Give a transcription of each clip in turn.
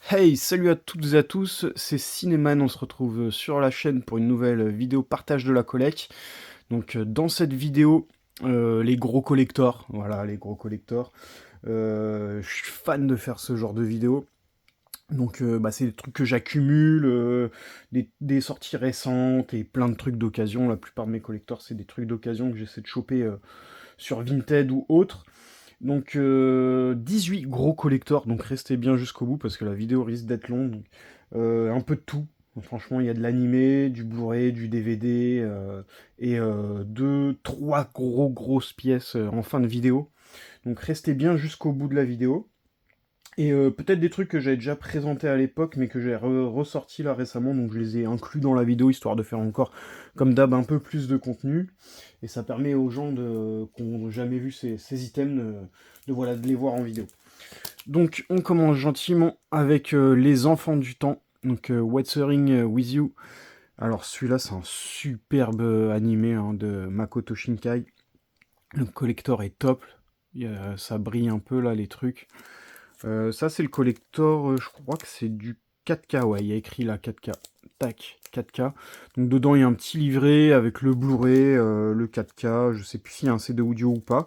Hey, salut à toutes et à tous, c'est Cinéman, on se retrouve sur la chaîne pour une nouvelle vidéo partage de la collecte. Donc dans cette vidéo, les gros collectors, voilà les gros collectors. Je suis fan de faire ce genre de vidéo. Donc c'est des trucs que j'accumule, des sorties récentes et plein de trucs d'occasion. La plupart de mes collecteurs, c'est des trucs d'occasion que j'essaie de choper sur Vinted ou autre. Donc 18 gros collectors, donc restez bien jusqu'au bout parce que la vidéo risque d'être longue. Donc, un peu de tout. Donc, franchement, il y a de l'animé, du Blu-ray, du DVD et deux, trois grosses pièces en fin de vidéo. Donc restez bien jusqu'au bout de la vidéo. Et peut-être des trucs que j'avais déjà présentés à l'époque, mais que j'ai ressorti là récemment, donc je les ai inclus dans la vidéo, histoire de faire encore, comme d'hab, un peu plus de contenu. Et ça permet aux gens qui n'ont jamais vu ces items voilà, de les voir en vidéo. Donc on commence gentiment avec Les Enfants du Temps, donc Wuthering With You. Alors celui-là c'est un superbe animé hein, de Makoto Shinkai. Le collector est top, ça brille un peu là les trucs. Ça, c'est le collector, je crois que c'est du 4K, ouais, il y a écrit là 4K. Tac, 4K. Donc dedans, il y a un petit livret avec le Blu-ray, le 4K, je sais plus s'il y a un CD audio ou pas.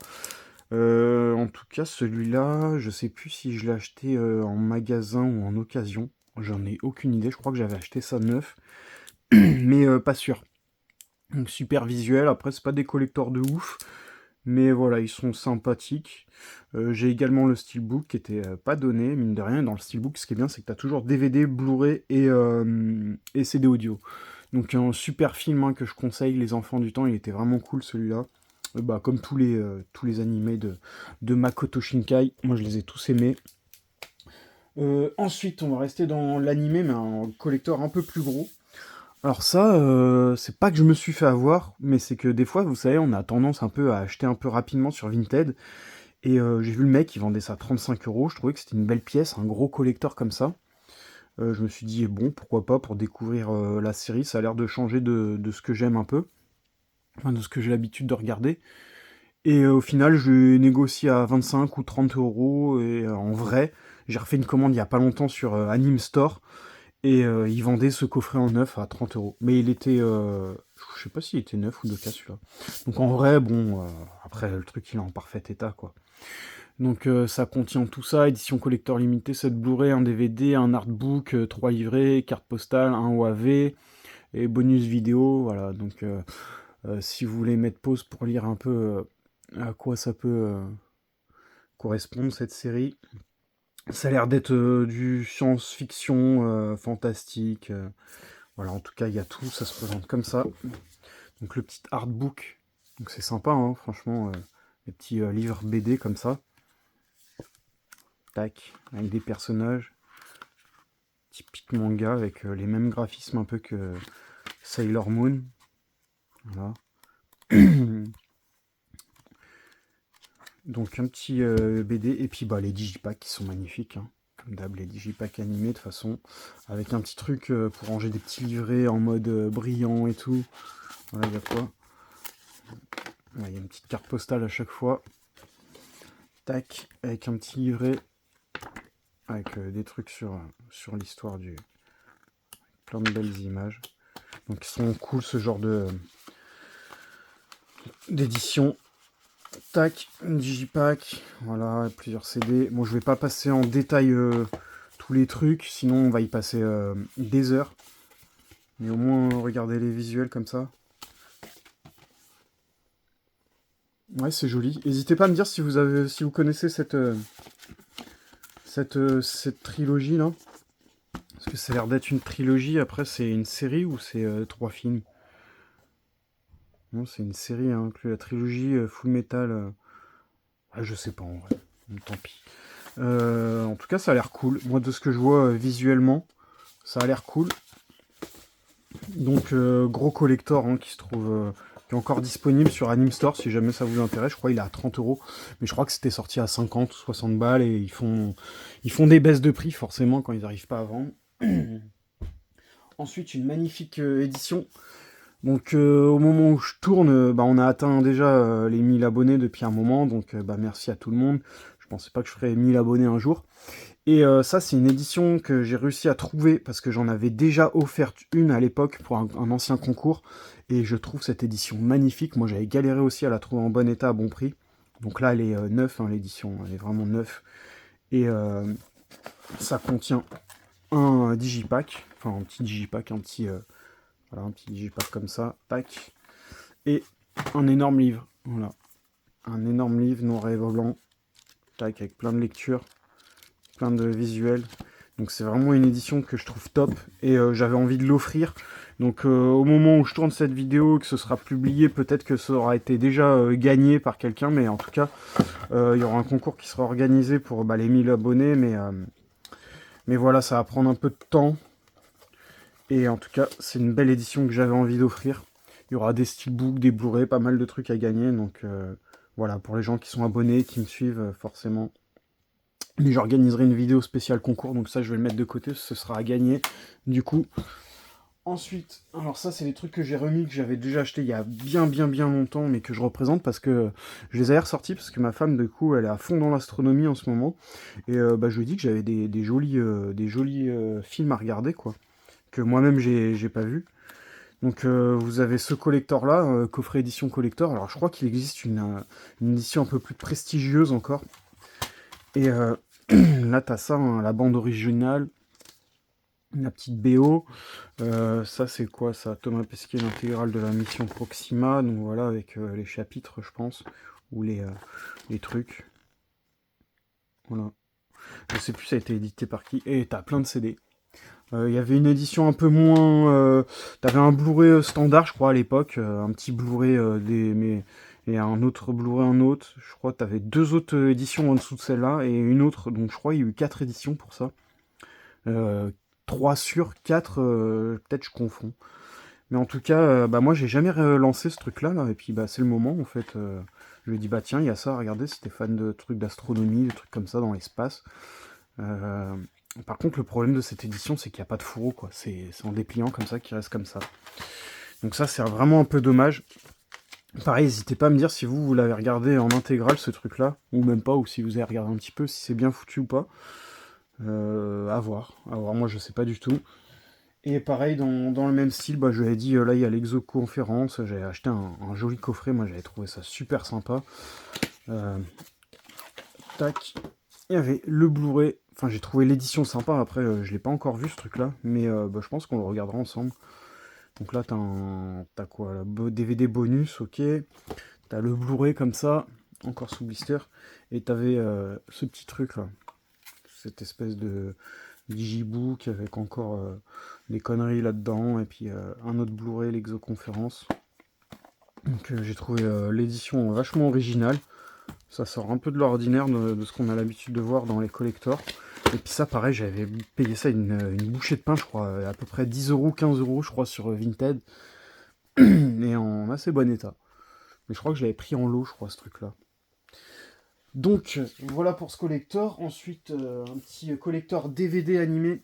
En tout cas, celui-là, je sais plus si je l'ai acheté en magasin ou en occasion. J'en ai aucune idée, je crois que j'avais acheté ça neuf, mais pas sûr. Donc super visuel, après c'est pas des collecteurs de ouf, mais voilà, ils sont sympathiques. J'ai également le Steelbook qui était pas donné, mine de rien. Dans le Steelbook, ce qui est bien, c'est que tu as toujours DVD, Blu-ray et CD audio. Donc un super film hein, que je conseille, Les Enfants du Temps, il était vraiment cool celui-là. Comme tous les animés de Makoto Shinkai, moi je les ai tous aimés. Ensuite, on va rester dans l'animé, mais un collector un peu plus gros. Alors ça, c'est pas que je me suis fait avoir, mais c'est que des fois, vous savez, on a tendance un peu à acheter un peu rapidement sur Vinted. Et j'ai vu le mec, il vendait ça 35 euros. Je trouvais que c'était une belle pièce, un gros collector comme ça. Je me suis dit, bon, pourquoi pas pour découvrir la série. Ça a l'air de changer de ce que j'aime un peu, enfin de ce que j'ai l'habitude de regarder. Et au final, je l'ai négocié à 25 ou 30 euros. Et en vrai, j'ai refait une commande il y a pas longtemps sur Anime Store. Et il vendait ce coffret en neuf à 30 euros. Mais il était. Je sais pas s'il était neuf ou de cas celui-là. Donc en vrai, bon, après le truc il est en parfait état quoi. Donc ça contient tout ça, édition collector limitée, 7 Blu-ray, un DVD, un artbook, 3 livrets, carte postale, un OAV et bonus vidéo, voilà. Donc si vous voulez mettre pause pour lire un peu à quoi ça peut correspondre cette série, ça a l'air d'être du science-fiction fantastique. Voilà, en tout cas il y a tout, ça se présente comme ça. Donc le petit artbook, donc c'est sympa, hein, franchement, les petits livres BD comme ça. Tac, avec des personnages. Typique manga avec les mêmes graphismes un peu que Sailor Moon. Voilà. Donc un petit BD et puis les digipacks qui sont magnifiques. Hein. Comme d'hab, les digipacks animés de toute façon. Avec un petit truc pour ranger des petits livrets en mode brillant et tout. Voilà, il y a quoi. Il y a une petite carte postale à chaque fois. Tac, avec un petit livret. Avec des trucs sur l'histoire du. Plein de belles images. Donc ils sont cool ce genre d'édition. Tac, une digipack, voilà, plusieurs CD. Bon, je vais pas passer en détail tous les trucs, sinon on va y passer des heures. Mais au moins, regardez les visuels comme ça. Ouais, c'est joli. N'hésitez pas à me dire si vous connaissez cette trilogie là. Parce que ça a l'air d'être une trilogie. Après, c'est une série ou c'est 3 films? Non, c'est une série, hein, inclut la trilogie Full Metal. Je sais pas en vrai. Tant pis. En tout cas, ça a l'air cool. Moi, de ce que je vois visuellement, ça a l'air cool. Donc, gros collector hein, qui se trouve, qui est encore disponible sur Anime Store si jamais ça vous intéresse. Je crois qu'il est à 30 euros, mais je crois que c'était sorti à 50 ou 60 balles et ils font des baisses de prix forcément quand ils n'arrivent pas à vendre. Ensuite, une magnifique édition. Donc, au moment où je tourne, on a atteint déjà les 1000 abonnés depuis un moment. Donc, merci à tout le monde. Je pensais pas que je ferais 1000 abonnés un jour. Et ça, c'est une édition que j'ai réussi à trouver parce que j'en avais déjà offert une à l'époque pour un ancien concours. Et je trouve cette édition magnifique. Moi, j'avais galéré aussi à la trouver en bon état, à bon prix. Donc là, elle est neuve, hein, l'édition. Elle est vraiment neuve. Et ça contient un digipack. Enfin, un petit digipack, voilà, un petit digipack comme ça. Tac. Et un énorme livre. Voilà. Un énorme livre noir et blanc. Tac, avec plein de lectures. Plein de visuels. Donc c'est vraiment une édition que je trouve top et j'avais envie de l'offrir. Donc au moment où je tourne cette vidéo, que ce sera publié, peut-être que ça aura été déjà gagné par quelqu'un, mais en tout cas, il y aura un concours qui sera organisé pour les 1000 abonnés, mais voilà, ça va prendre un peu de temps. Et en tout cas, c'est une belle édition que j'avais envie d'offrir. Il y aura des steelbooks, des Blu-ray, pas mal de trucs à gagner. Donc voilà, pour les gens qui sont abonnés, qui me suivent, forcément. Mais j'organiserai une vidéo spéciale concours, donc ça je vais le mettre de côté, ce sera à gagner. Du coup, ensuite, alors ça c'est les trucs que j'ai remis, que j'avais déjà acheté il y a bien longtemps, mais que je représente parce que je les ai ressortis, parce que ma femme du coup elle est à fond dans l'astronomie en ce moment. Et je lui ai dit que j'avais des jolis films à regarder, quoi, que moi-même j'ai pas vu. Donc vous avez ce collector là, coffret édition collector. Alors je crois qu'il existe une édition un peu plus prestigieuse encore. Et là, t'as ça, hein, la bande originale, la petite BO. Ça, c'est quoi ça? Thomas Pesquet, l'intégrale de la mission Proxima. Donc voilà, avec les chapitres, je pense, ou les trucs. Voilà. Je sais plus, ça a été édité par qui. Et t'as plein de CD. Il y avait une édition un peu moins... T'avais un Blu-ray standard, je crois, à l'époque. Un petit Blu-ray et un autre Blu-ray en autre. Je crois que t'avais deux autres éditions en dessous de celle-là et une autre. Donc je crois qu'il y a eu 4 éditions pour ça. 3 sur 4, peut-être je confonds. Mais en tout cas, moi j'ai jamais lancé ce truc-là, là, et puis c'est le moment en fait. Je lui ai dit bah tiens, il y a ça, regardez, si t'es fan de trucs d'astronomie, de trucs comme ça dans l'espace. Euh, Par contre, le problème de cette édition, c'est qu'il n'y a pas de fourreau, quoi. C'est en dépliant comme ça qu'il reste comme ça. Donc ça, c'est vraiment un peu dommage. Pareil, n'hésitez pas à me dire si vous l'avez regardé en intégrale, ce truc-là, ou même pas, ou si vous avez regardé un petit peu, si c'est bien foutu ou pas. À voir. Moi je sais pas du tout. Et pareil, dans le même style, je lui ai dit, là il y a l'exoconférence, j'avais acheté un joli coffret, moi j'avais trouvé ça super sympa. Tac, il y avait le Blu-ray, enfin j'ai trouvé l'édition sympa, après je l'ai pas encore vu ce truc là, mais je pense qu'on le regardera ensemble. Donc là t'as quoi, la DVD bonus, ok, t'as le Blu-ray comme ça, encore sous blister, et t'avais ce petit truc là, cette espèce de digibook avec encore des conneries là-dedans, et puis un autre Blu-ray, l'exoconférence. Donc j'ai trouvé l'édition vachement originale. Ça sort un peu de l'ordinaire de ce qu'on a l'habitude de voir dans les collectors. Et puis ça, pareil, j'avais payé ça une bouchée de pain, je crois, à peu près 10 euros, 15 euros, je crois, sur Vinted. Et en assez bon état. Mais je crois que je l'avais pris en lot, je crois, ce truc-là. Donc, voilà pour ce collector. Ensuite, un petit collector DVD animé.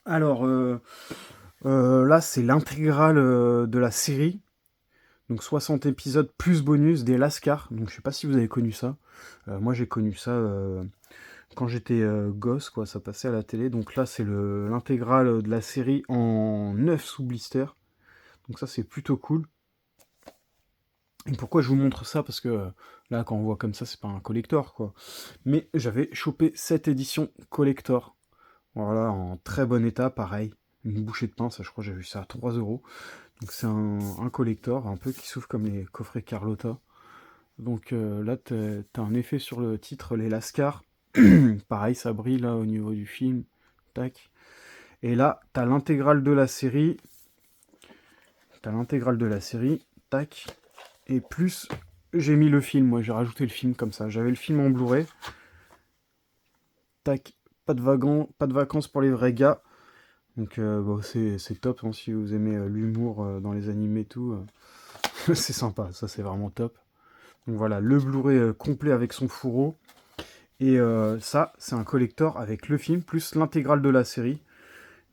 Alors, là, c'est l'intégrale de la série. Donc 60 épisodes plus bonus des Lascar. Donc je sais pas si vous avez connu ça. Moi j'ai connu ça quand j'étais gosse, quoi. Ça passait à la télé. Donc là c'est l'intégrale de la série en 9 sous blister. Donc ça c'est plutôt cool. Et pourquoi je vous montre ça? Parce que là quand on voit comme ça c'est pas un collector, quoi. Mais j'avais chopé cette édition collector. Voilà, en très bon état, pareil. Une bouchée de pain, ça je crois que j'ai vu ça à 3 euros. Donc c'est un collector, un peu qui souffle comme les coffrets Carlotta. Donc là, t'as un effet sur le titre, les Lascar. Pareil, ça brille là au niveau du film. Tac. Et là, t'as l'intégrale de la série. Tac. Et plus, j'ai mis le film. Moi, j'ai rajouté le film comme ça. J'avais le film en Blu-ray. Tac. Pas de vacances pour les vrais gars. Donc c'est top, hein, si vous aimez l'humour dans les animés et tout. C'est sympa, ça c'est vraiment top. Donc voilà, le Blu-ray complet avec son fourreau. Et ça, c'est un collector avec le film, plus l'intégrale de la série.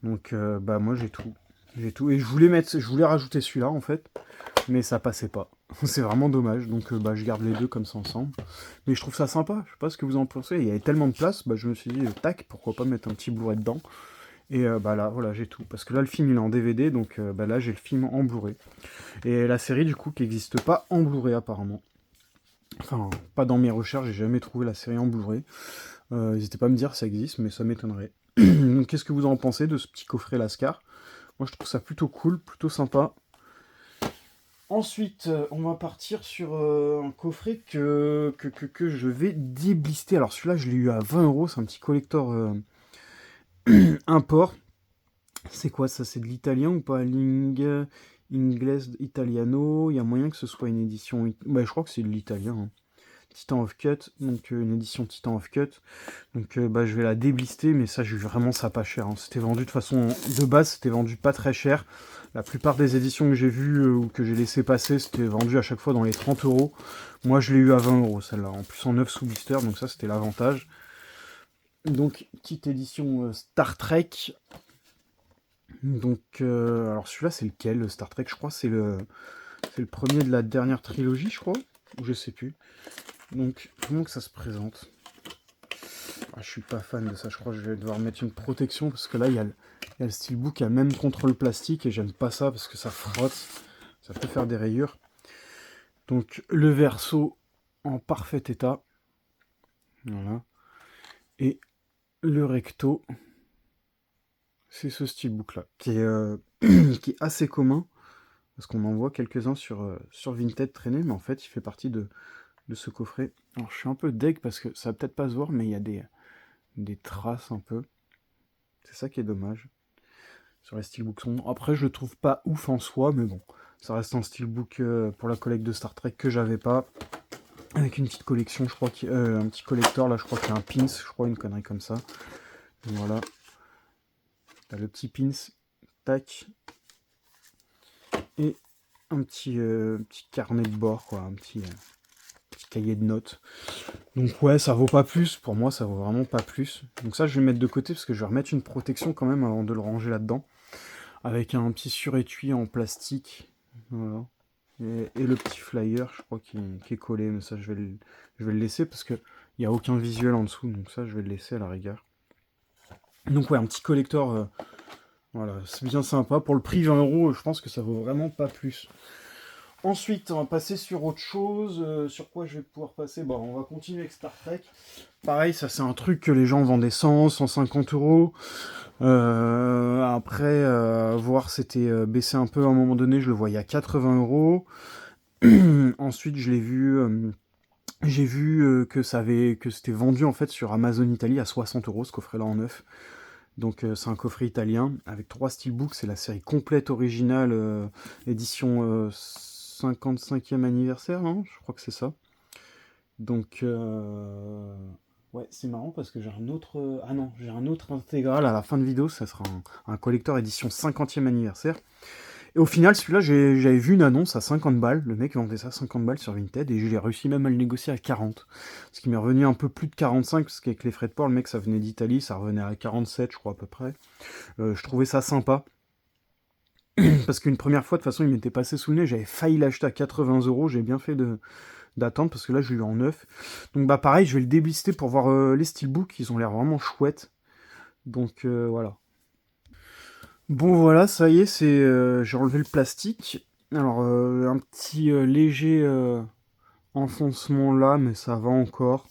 Donc moi j'ai tout. J'ai tout. Et je voulais rajouter celui-là en fait. mais ça passait pas. C'est vraiment dommage, donc bah, je garde les deux comme ça ensemble. Mais je trouve ça sympa, je sais pas ce que vous en pensez, il y avait tellement de place, bah, je me suis dit, tac, pourquoi pas mettre un petit Blu-ray dedans. Et bah là, voilà, j'ai tout. Parce que là, le film, il est en DVD, donc bah, là, j'ai le film en Blu-ray. Et la série, du coup, qui n'existe pas en Blu-ray, apparemment. Enfin, pas dans mes recherches, j'ai jamais trouvé la série en Blu-ray. N'hésitez pas à me dire si ça existe, mais ça m'étonnerait. Donc, qu'est-ce que vous en pensez de ce petit coffret Lascar? Moi, je trouve ça plutôt cool, plutôt sympa. Ensuite, on va partir sur un coffret que je vais déblister. Alors, celui-là, je l'ai eu à 20 €. C'est un petit collector import. C'est quoi ça? C'est de l'italien ou pas? Inglese Italiano. Il y a moyen que ce soit une édition. Bah, je crois que c'est de l'italien. Hein. Titan of Cut, donc une édition Titan of Cut. Donc bah, je vais la déblister, mais ça, j'ai vu vraiment ça pas cher. Hein. C'était vendu de façon. De base, c'était vendu pas très cher. La plupart des éditions que j'ai vues ou que j'ai laissé passer, c'était vendu à chaque fois dans les 30 €. Moi, je l'ai eu à 20 € celle-là. En plus, en 9 sous blister, donc ça, c'était l'avantage. Donc, petite édition Star Trek. Donc, alors celui-là, c'est lequel, le Star Trek? Je crois c'est le premier de la dernière trilogie, je crois. Ou je sais plus. Donc, comment que ça se présente? Ah, je suis pas fan de ça, je crois que je vais devoir mettre une protection, parce que là, il y a le steelbook à même contre le plastique, et j'aime pas ça, parce que ça frotte. Ça peut faire des rayures. Donc, le verso en parfait état. Voilà. Et le recto, c'est ce steelbook-là, qui est assez commun. Parce qu'on en voit quelques-uns sur Vinted traîner, mais en fait, il fait partie de ce coffret. Alors, je suis un peu deg parce que ça va peut-être pas se voir, mais il y a des traces un peu. C'est ça qui est dommage. Sur les steelbooks sombres. Après, je le trouve pas ouf en soi, mais bon. Ça reste un steelbook pour la collecte de Star Trek que j'avais pas. Avec une petite collection, je crois un petit collector, là, je crois qu'il y a un pins, je crois, une connerie comme ça. Et voilà. T'as le petit pins. Tac. Et un petit carnet de bord, quoi. Un petit cahier de notes. Donc ouais, ça vaut pas plus. Pour moi, ça vaut vraiment pas plus. Donc ça, je vais le mettre de côté parce que je vais remettre une protection quand même avant de le ranger là-dedans. Avec un petit surétui en plastique. Voilà. Et le petit flyer, je crois, qui est collé. Mais ça, je vais le laisser parce qu'il n'y a aucun visuel en dessous. Donc ça, je vais le laisser à la rigueur. Donc ouais, un petit collector. Voilà, c'est bien sympa. Pour le prix 20 €, je pense que ça vaut vraiment pas plus. Ensuite, on va passer sur autre chose. Sur quoi je vais pouvoir passer? Bon, on va continuer avec Star Trek. Pareil, ça c'est un truc que les gens vendaient 100, 150 €. Après, voir c'était baissé un peu à un moment donné, je le voyais à 80 €. Ensuite, je l'ai vu. J'ai vu que c'était vendu en fait sur Amazon Italie à 60 € ce coffret-là en neuf. Donc c'est un coffret italien avec 3 steelbooks. C'est la série complète originale, édition 55e anniversaire, non? Je crois que c'est ça. Donc, ouais, c'est marrant parce que j'ai un autre... Ah non, j'ai un autre intégral à la fin de vidéo, ça sera un collector édition 50e anniversaire. Et au final, celui-là, j'avais vu une annonce à 50 balles, le mec vendait ça à 50 balles sur Vinted, et j'ai réussi même à le négocier à 40. Ce qui m'est revenu un peu plus de 45, parce qu'avec les frais de port, le mec, ça venait d'Italie, ça revenait à 47, je crois, à peu près. Je trouvais ça sympa. Parce qu'une première fois, de toute façon, il m'était passé sous le nez, j'avais failli l'acheter à 80 €, j'ai bien fait d'attendre, parce que là, je l'ai eu en neuf. Donc, bah, pareil, je vais le déblister pour voir les steelbooks, ils ont l'air vraiment chouettes. Donc, voilà. Bon, voilà, ça y est, j'ai enlevé le plastique. Alors, un petit léger enfoncement là, mais ça va encore.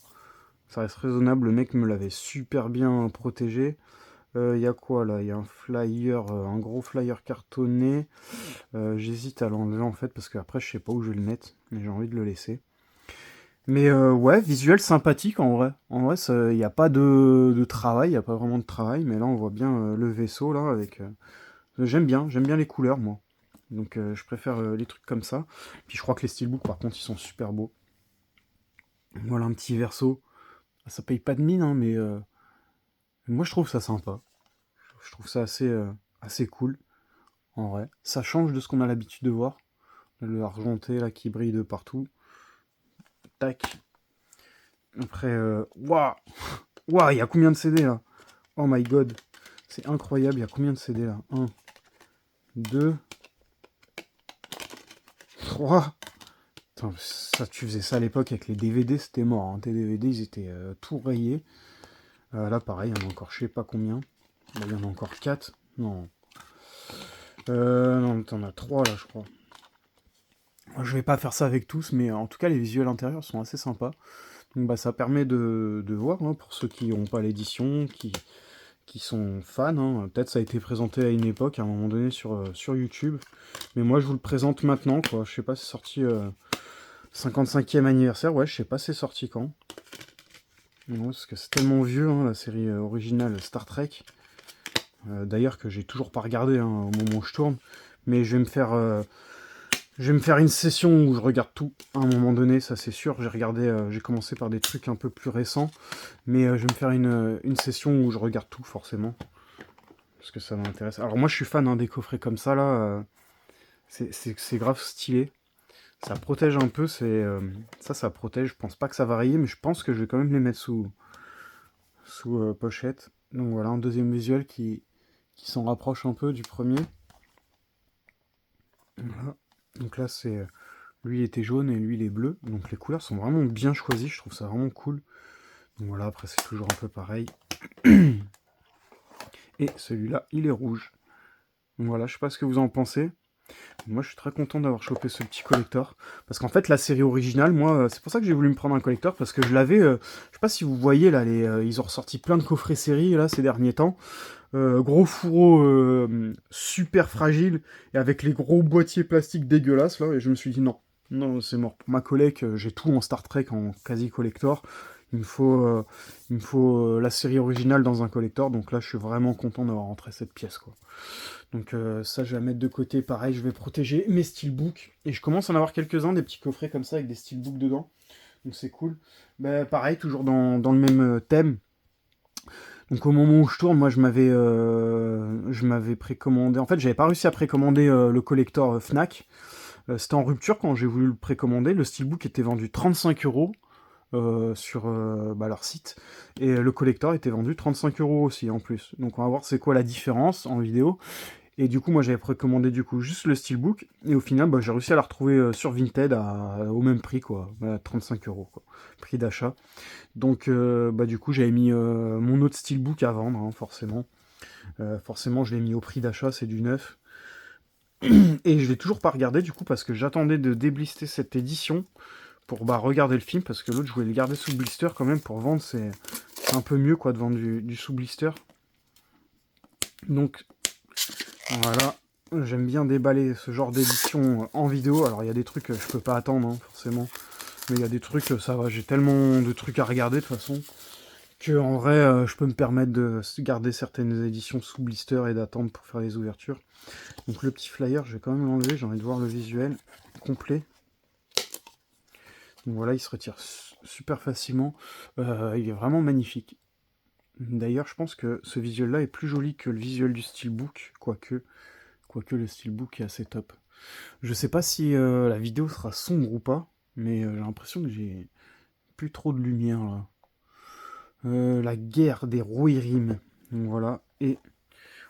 Ça reste raisonnable, le mec me l'avait super bien protégé. Il y a quoi là? Il y a un flyer, un gros flyer cartonné. J'hésite à l'enlever en fait parce qu'après je sais pas où je vais le mettre, mais j'ai envie de le laisser. Mais ouais, visuel sympathique en vrai. En vrai, il n'y a pas de travail, il n'y a pas vraiment de travail, mais là on voit bien le vaisseau là avec. J'aime bien les couleurs moi. Donc je préfère les trucs comme ça. Puis je crois que les steelbooks par contre ils sont super beaux. Voilà un petit verso. Ça paye pas de mine, hein, mais moi je trouve ça sympa. Je trouve ça assez cool, en vrai. Ça change de ce qu'on a l'habitude de voir. Le argenté là qui brille de partout. Tac. Après, waouh, waouh, il y a combien de CD là? Oh my god, c'est incroyable. Il y a combien de CD là? 1, 2. 3. Putain, ça, tu faisais ça à l'époque avec les DVD, c'était mort. Hein. Tes DVD, ils étaient tout rayés. Là, pareil, il y en a encore je sais pas combien. Là, il y en a encore 4. Non. Non, t'en as 3 là, je crois. Moi, je vais pas faire ça avec tous, mais en tout cas, les visuels intérieurs sont assez sympas. Donc, bah, ça permet de voir, hein, pour ceux qui n'ont pas l'édition, qui sont fans. Hein. Peut-être ça a été présenté à une époque, à un moment donné, sur YouTube. Mais moi, je vous le présente maintenant, quoi. Je sais pas, c'est sorti 55e anniversaire. Ouais, je sais pas, c'est sorti quand. Non, parce que c'est tellement vieux, hein, la série originale Star Trek. D'ailleurs, que j'ai toujours pas regardé hein, au moment où je tourne. Mais je vais me faire une session où je regarde tout à un moment donné, ça c'est sûr. J'ai commencé par des trucs un peu plus récents. Mais je vais me faire une session où je regarde tout, forcément. Parce que ça m'intéresse. Alors moi, je suis fan hein, des coffrets comme ça, là. C'est grave stylé. Ça protège un peu, ça protège. Je pense pas que ça va rayer, mais je pense que je vais quand même les mettre sous pochette. Donc voilà, un deuxième visuel qui s'en rapproche un peu du premier. Voilà. Donc là, lui il était jaune et lui il est bleu. Donc les couleurs sont vraiment bien choisies, je trouve ça vraiment cool. Donc voilà, après c'est toujours un peu pareil. Et celui-là, il est rouge. Donc voilà, je sais pas ce que vous en pensez. Moi, je suis très content d'avoir chopé ce petit collector. Parce qu'en fait, la série originale, moi, c'est pour ça que j'ai voulu me prendre un collector. Parce que je l'avais... je sais pas si vous voyez, là, ils ont ressorti plein de coffrets séries, là, ces derniers temps. Gros fourreau super fragile. Et avec les gros boîtiers plastiques dégueulasses, là. Et je me suis dit, non. Non, c'est mort. Pour ma collègue, j'ai tout en Star Trek, en quasi collector. Il me faut la série originale dans un collector. Donc là, je suis vraiment content d'avoir rentré cette pièce, quoi. Donc ça, je vais la mettre de côté. Pareil, je vais protéger mes steelbooks. Et je commence à en avoir quelques-uns, des petits coffrets comme ça, avec des steelbooks dedans. Donc c'est cool. Bah, pareil, toujours dans le même thème. Donc au moment où je tourne, moi, je m'avais précommandé... En fait, j'avais pas réussi à précommander le collector Fnac. C'était en rupture quand j'ai voulu le précommander. Le steelbook était vendu 35 € sur leur site. Et le collector était vendu 35 € aussi en plus. Donc on va voir c'est quoi la différence en vidéo. Et du coup, moi, j'avais précommandé du coup juste le steelbook. Et au final, bah, j'ai réussi à la retrouver sur Vinted au même prix, quoi. Voilà, 35 €, quoi. Prix d'achat. Donc, bah, du coup, j'avais mis mon autre steelbook à vendre, hein, forcément. Forcément, je l'ai mis au prix d'achat, c'est du neuf. Et je l'ai toujours pas regardé, du coup, parce que j'attendais de déblister cette édition pour bah, regarder le film, parce que l'autre, je voulais le garder sous blister quand même pour vendre. C'est un peu mieux, quoi, de vendre du sous blister. Donc, voilà, j'aime bien déballer ce genre d'édition en vidéo. Alors il y a des trucs je peux pas attendre hein, forcément, mais il y a des trucs ça va, j'ai tellement de trucs à regarder de toute façon que en vrai je peux me permettre de garder certaines éditions sous blister et d'attendre pour faire les ouvertures. Donc le petit flyer, je vais quand même l'enlever, j'ai envie de voir le visuel complet. Donc voilà, il se retire super facilement. Il est vraiment magnifique. D'ailleurs, je pense que ce visuel-là est plus joli que le visuel du steelbook, quoique le steelbook est assez top. Je sais pas si la vidéo sera sombre ou pas, mais j'ai l'impression que j'ai plus trop de lumière là. La guerre des Rohirrim. Donc voilà. Et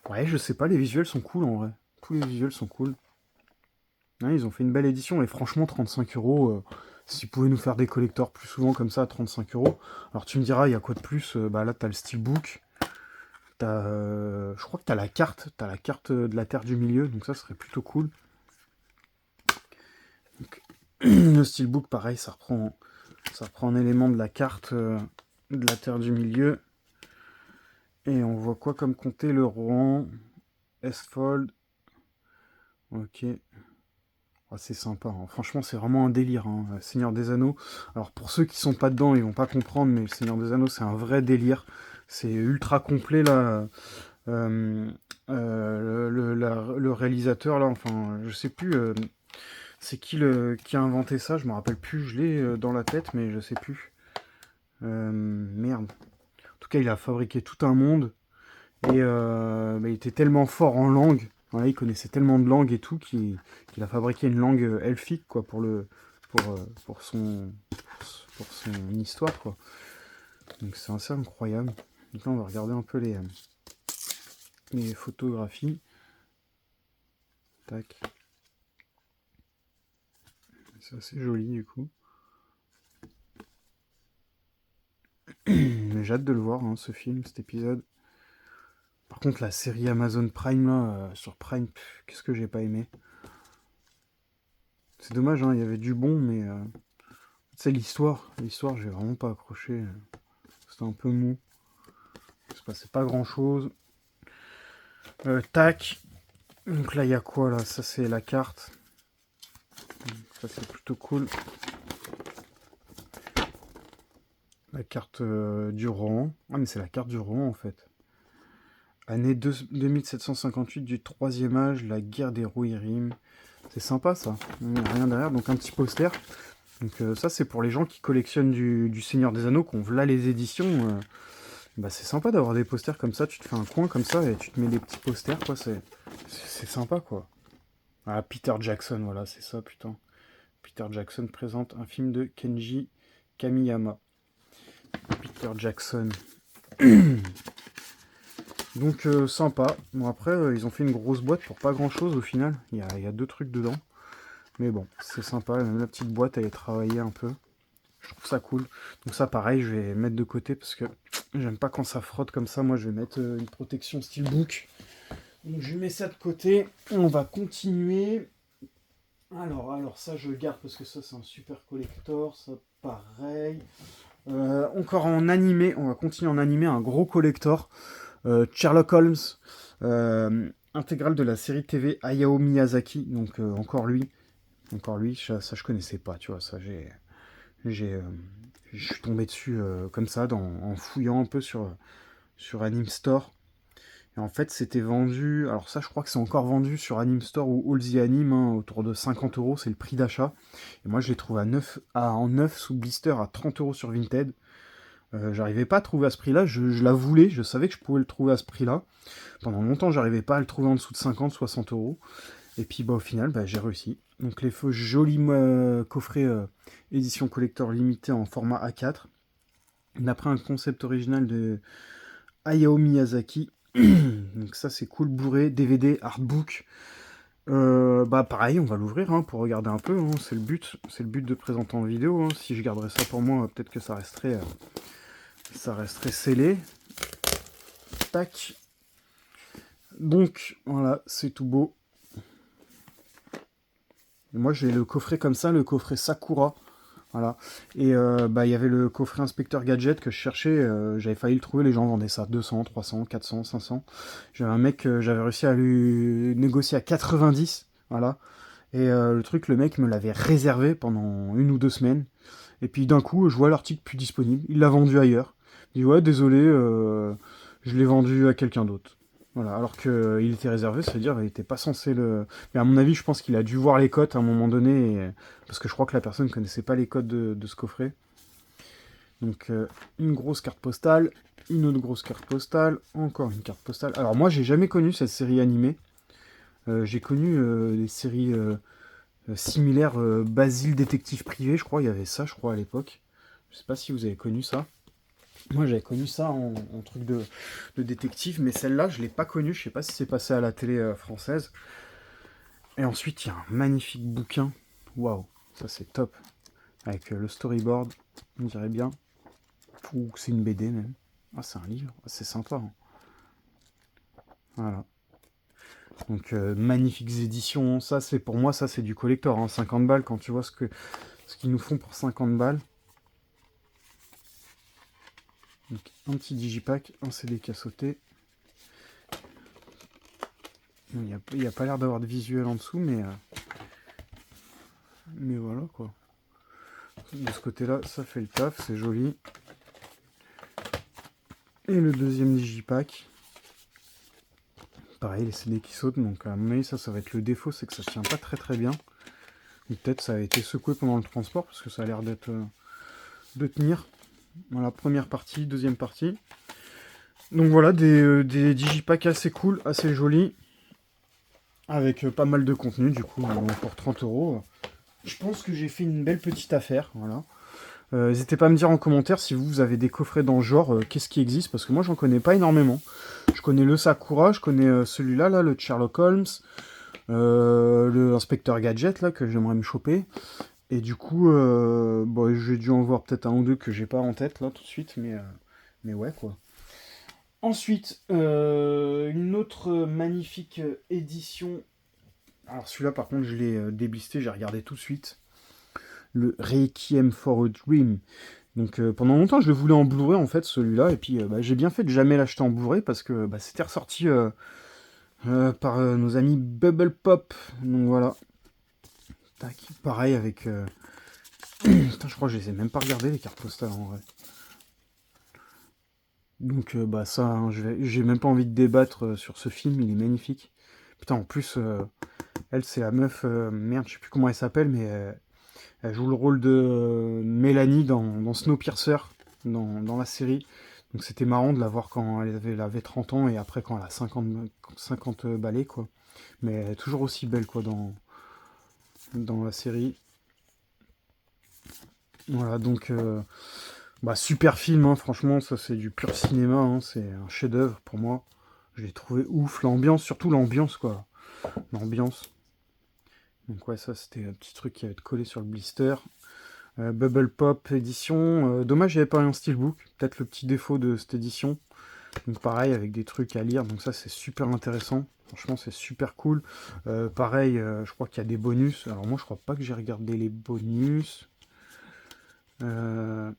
ouais, je sais pas, les visuels sont cool en vrai. Tous les visuels sont cool. Ouais, ils ont fait une belle édition et franchement 35 €. S'ils pouvaient nous faire des collectors plus souvent comme ça à 35 €. Alors tu me diras, il y a quoi de plus? Bah là t'as le steelbook. Je crois que t'as la carte de la Terre du Milieu, donc ça serait plutôt cool. Donc, le steelbook, pareil, ça reprend un élément de la carte de la Terre du Milieu. Et on voit quoi comme compter le Rohan, Estfold. Ok. Oh, c'est sympa, hein. Franchement, c'est vraiment un délire, hein. Seigneur des Anneaux. Alors, pour ceux qui sont pas dedans, ils vont pas comprendre, mais le Seigneur des Anneaux, c'est un vrai délire. C'est ultra complet, là. Le réalisateur, là, enfin, je sais plus. C'est qui a inventé ça? Je me rappelle plus. Je l'ai dans la tête, mais je sais plus. Merde. En tout cas, il a fabriqué tout un monde. Et bah, il était tellement fort en langue. Voilà, il connaissait tellement de langues et tout qu'il a fabriqué une langue elfique quoi, pour son histoire. Quoi. Donc c'est assez incroyable. Donc là, on va regarder un peu les photographies. Tac. C'est assez joli du coup. Mais j'ai hâte de le voir, hein, ce film, cet épisode. Par contre, la série Amazon Prime, là, sur Prime, qu'est-ce que j'ai pas aimé. C'est dommage, hein, il y avait du bon, mais... c'est l'histoire. L'histoire, j'ai vraiment pas accroché. C'était un peu mou. Il se passait pas grand-chose. Tac. Donc là, il y a quoi, là? Ça, c'est la carte. Ça, c'est plutôt cool. La carte du Rohan. Ah, mais c'est la carte du Rohan, en fait. Année 2758 du 3e âge, la guerre des Rohirrim. C'est sympa, ça. Il n'y a rien derrière, donc un petit poster. Donc ça, c'est pour les gens qui collectionnent du Seigneur des Anneaux, qu'on là les éditions. Bah, c'est sympa d'avoir des posters comme ça. Tu te fais un coin comme ça et tu te mets des petits posters, quoi. C'est sympa, quoi. Ah, Peter Jackson, voilà, c'est ça, putain. Peter Jackson présente un film de Kenji Kamiyama. Peter Jackson. Donc sympa. Bon après ils ont fait une grosse boîte pour pas grand chose au final. Il y a 2 trucs dedans. Mais bon, c'est sympa. Même la petite boîte elle est travaillée un peu. Je trouve ça cool. Donc ça pareil je vais mettre de côté parce que j'aime pas quand ça frotte comme ça. Moi je vais mettre une protection steelbook. Donc je mets ça de côté. On va continuer. Alors ça je garde parce que ça c'est un super collector. Ça pareil. Encore en animé. On va continuer en animé un gros collector. Sherlock Holmes, intégrale de la série TV Hayao Miyazaki, donc encore lui, ça je connaissais pas, tu vois, ça je suis tombé dessus comme ça, en fouillant un peu sur Anime Store. Et en fait, c'était vendu, alors ça je crois que c'est encore vendu sur Anime Store ou All the Anime, hein, autour de 50 €, c'est le prix d'achat. Et moi je l'ai trouvé en 9 sous blister à 30 € sur Vinted. J'arrivais pas à trouver à ce prix-là, je la voulais, je savais que je pouvais le trouver à ce prix-là. Pendant longtemps, j'arrivais pas à le trouver en dessous de 50, 60 €. Et puis au final, j'ai réussi. Donc les faux jolis coffrets édition collector limitée en format A4. D'après un concept original de Hayao Miyazaki. Donc ça c'est cool, bourré, DVD, artbook. Pareil, on va l'ouvrir hein, pour regarder un peu, hein, c'est le but de présenter en vidéo. Hein. Si je garderais ça pour moi, peut-être que ça resterait scellé. Tac. Donc voilà, c'est tout beau. Et moi j'ai le coffret comme ça, le coffret Sakura. Voilà. Et il y avait le coffret Inspecteur Gadget que je cherchais. J'avais failli le trouver, les gens vendaient ça 200, 300, 400, 500. J'avais un mec, j'avais réussi à lui négocier à 90. Voilà. Et le truc, le mec me l'avait réservé pendant 1 ou 2 semaines. Et puis d'un coup, je vois l'article plus disponible. Il l'a vendu ailleurs. Il dit ouais, désolé, je l'ai vendu à quelqu'un d'autre. Voilà, alors qu'il était réservé, ça veut dire qu'il n'était pas censé le... Mais à mon avis, je pense qu'il a dû voir les cotes à un moment donné, parce que je crois que la personne ne connaissait pas les codes de ce coffret. Donc une grosse carte postale, une autre grosse carte postale, encore une carte postale. Alors moi, j'ai jamais connu cette série animée. J'ai connu des séries similaires, Basile Détective Privé, je crois, il y avait ça, je crois, à l'époque. Je sais pas si vous avez connu ça. Moi, j'avais connu ça en truc de détective, mais celle-là, je l'ai pas connue. Je sais pas si c'est passé à la télé française. Et ensuite, il y a un magnifique bouquin. Waouh, ça c'est top. Avec le storyboard, on dirait bien. Ou c'est une BD même. Ah, c'est un livre, ah, c'est sympa. Hein. Voilà. Donc, magnifiques éditions. Ça, c'est pour moi, ça c'est du collector. Hein. 50 balles, quand tu vois ce qu'ils nous font pour 50 balles. Donc, un petit digipack, un CD qui a sauté. Il n'y a pas l'air d'avoir de visuel en dessous, mais voilà quoi. De ce côté-là, ça fait le taf, c'est joli. Et le deuxième digipack. Pareil, les CD qui sautent, donc à mon avis, ça va être le défaut, c'est que ça tient pas très très bien. Et peut-être ça a été secoué pendant le transport, parce que ça a l'air de tenir. Voilà, première partie, deuxième partie. Donc voilà, des digipacks assez cool, assez jolis. Avec pas mal de contenu, du coup, pour 30 €. Je pense que j'ai fait une belle petite affaire, voilà. N'hésitez pas à me dire en commentaire si vous avez des coffrets dans ce genre, qu'est-ce qui existe, parce que moi j'en connais pas énormément. Je connais le Sakura, je connais celui-là, là, le Sherlock Holmes, le Inspecteur Gadget, là, que j'aimerais me choper. Et du coup, bon, j'ai dû en voir peut-être un ou deux que j'ai pas en tête là tout de suite, mais ouais quoi. Ensuite, une autre magnifique édition. Alors celui-là par contre je l'ai déblisté, j'ai regardé tout de suite. Le Requiem for a Dream. Donc pendant longtemps je le voulais en Blu-ray en fait celui-là, et puis bah, j'ai bien fait de jamais l'acheter en Blu-ray parce que bah, c'était ressorti par nos amis Bubble Pop. Donc voilà. Tac. Pareil avec... Putain, je crois que je les ai même pas regardées les cartes postales en vrai. Donc bah ça, hein, j'ai même pas envie de débattre sur ce film, il est magnifique. Putain, en plus, elle c'est la meuf, merde, je sais plus comment elle s'appelle, mais elle joue le rôle de Mélanie dans Snowpiercer, dans la série. Donc c'était marrant de la voir quand elle avait 30 ans et après quand elle a 50 balais, quoi. Mais elle est toujours aussi belle, quoi, dans la série. Voilà, donc bah, super film, hein, franchement, ça c'est du pur cinéma, hein, c'est un chef-d'œuvre pour moi. Je l'ai trouvé ouf, l'ambiance, surtout l'ambiance, quoi. L'ambiance. Donc ouais, ça c'était un petit truc qui va être collé sur le blister. Bubble Pop édition. Dommage, il n'y avait pas un steelbook. Peut-être le petit défaut de cette édition. Donc pareil, avec des trucs à lire. Donc ça, c'est super intéressant. Franchement, c'est super cool. Pareil, je crois qu'il y a des bonus. Alors moi, je crois pas que j'ai regardé les bonus. Euh,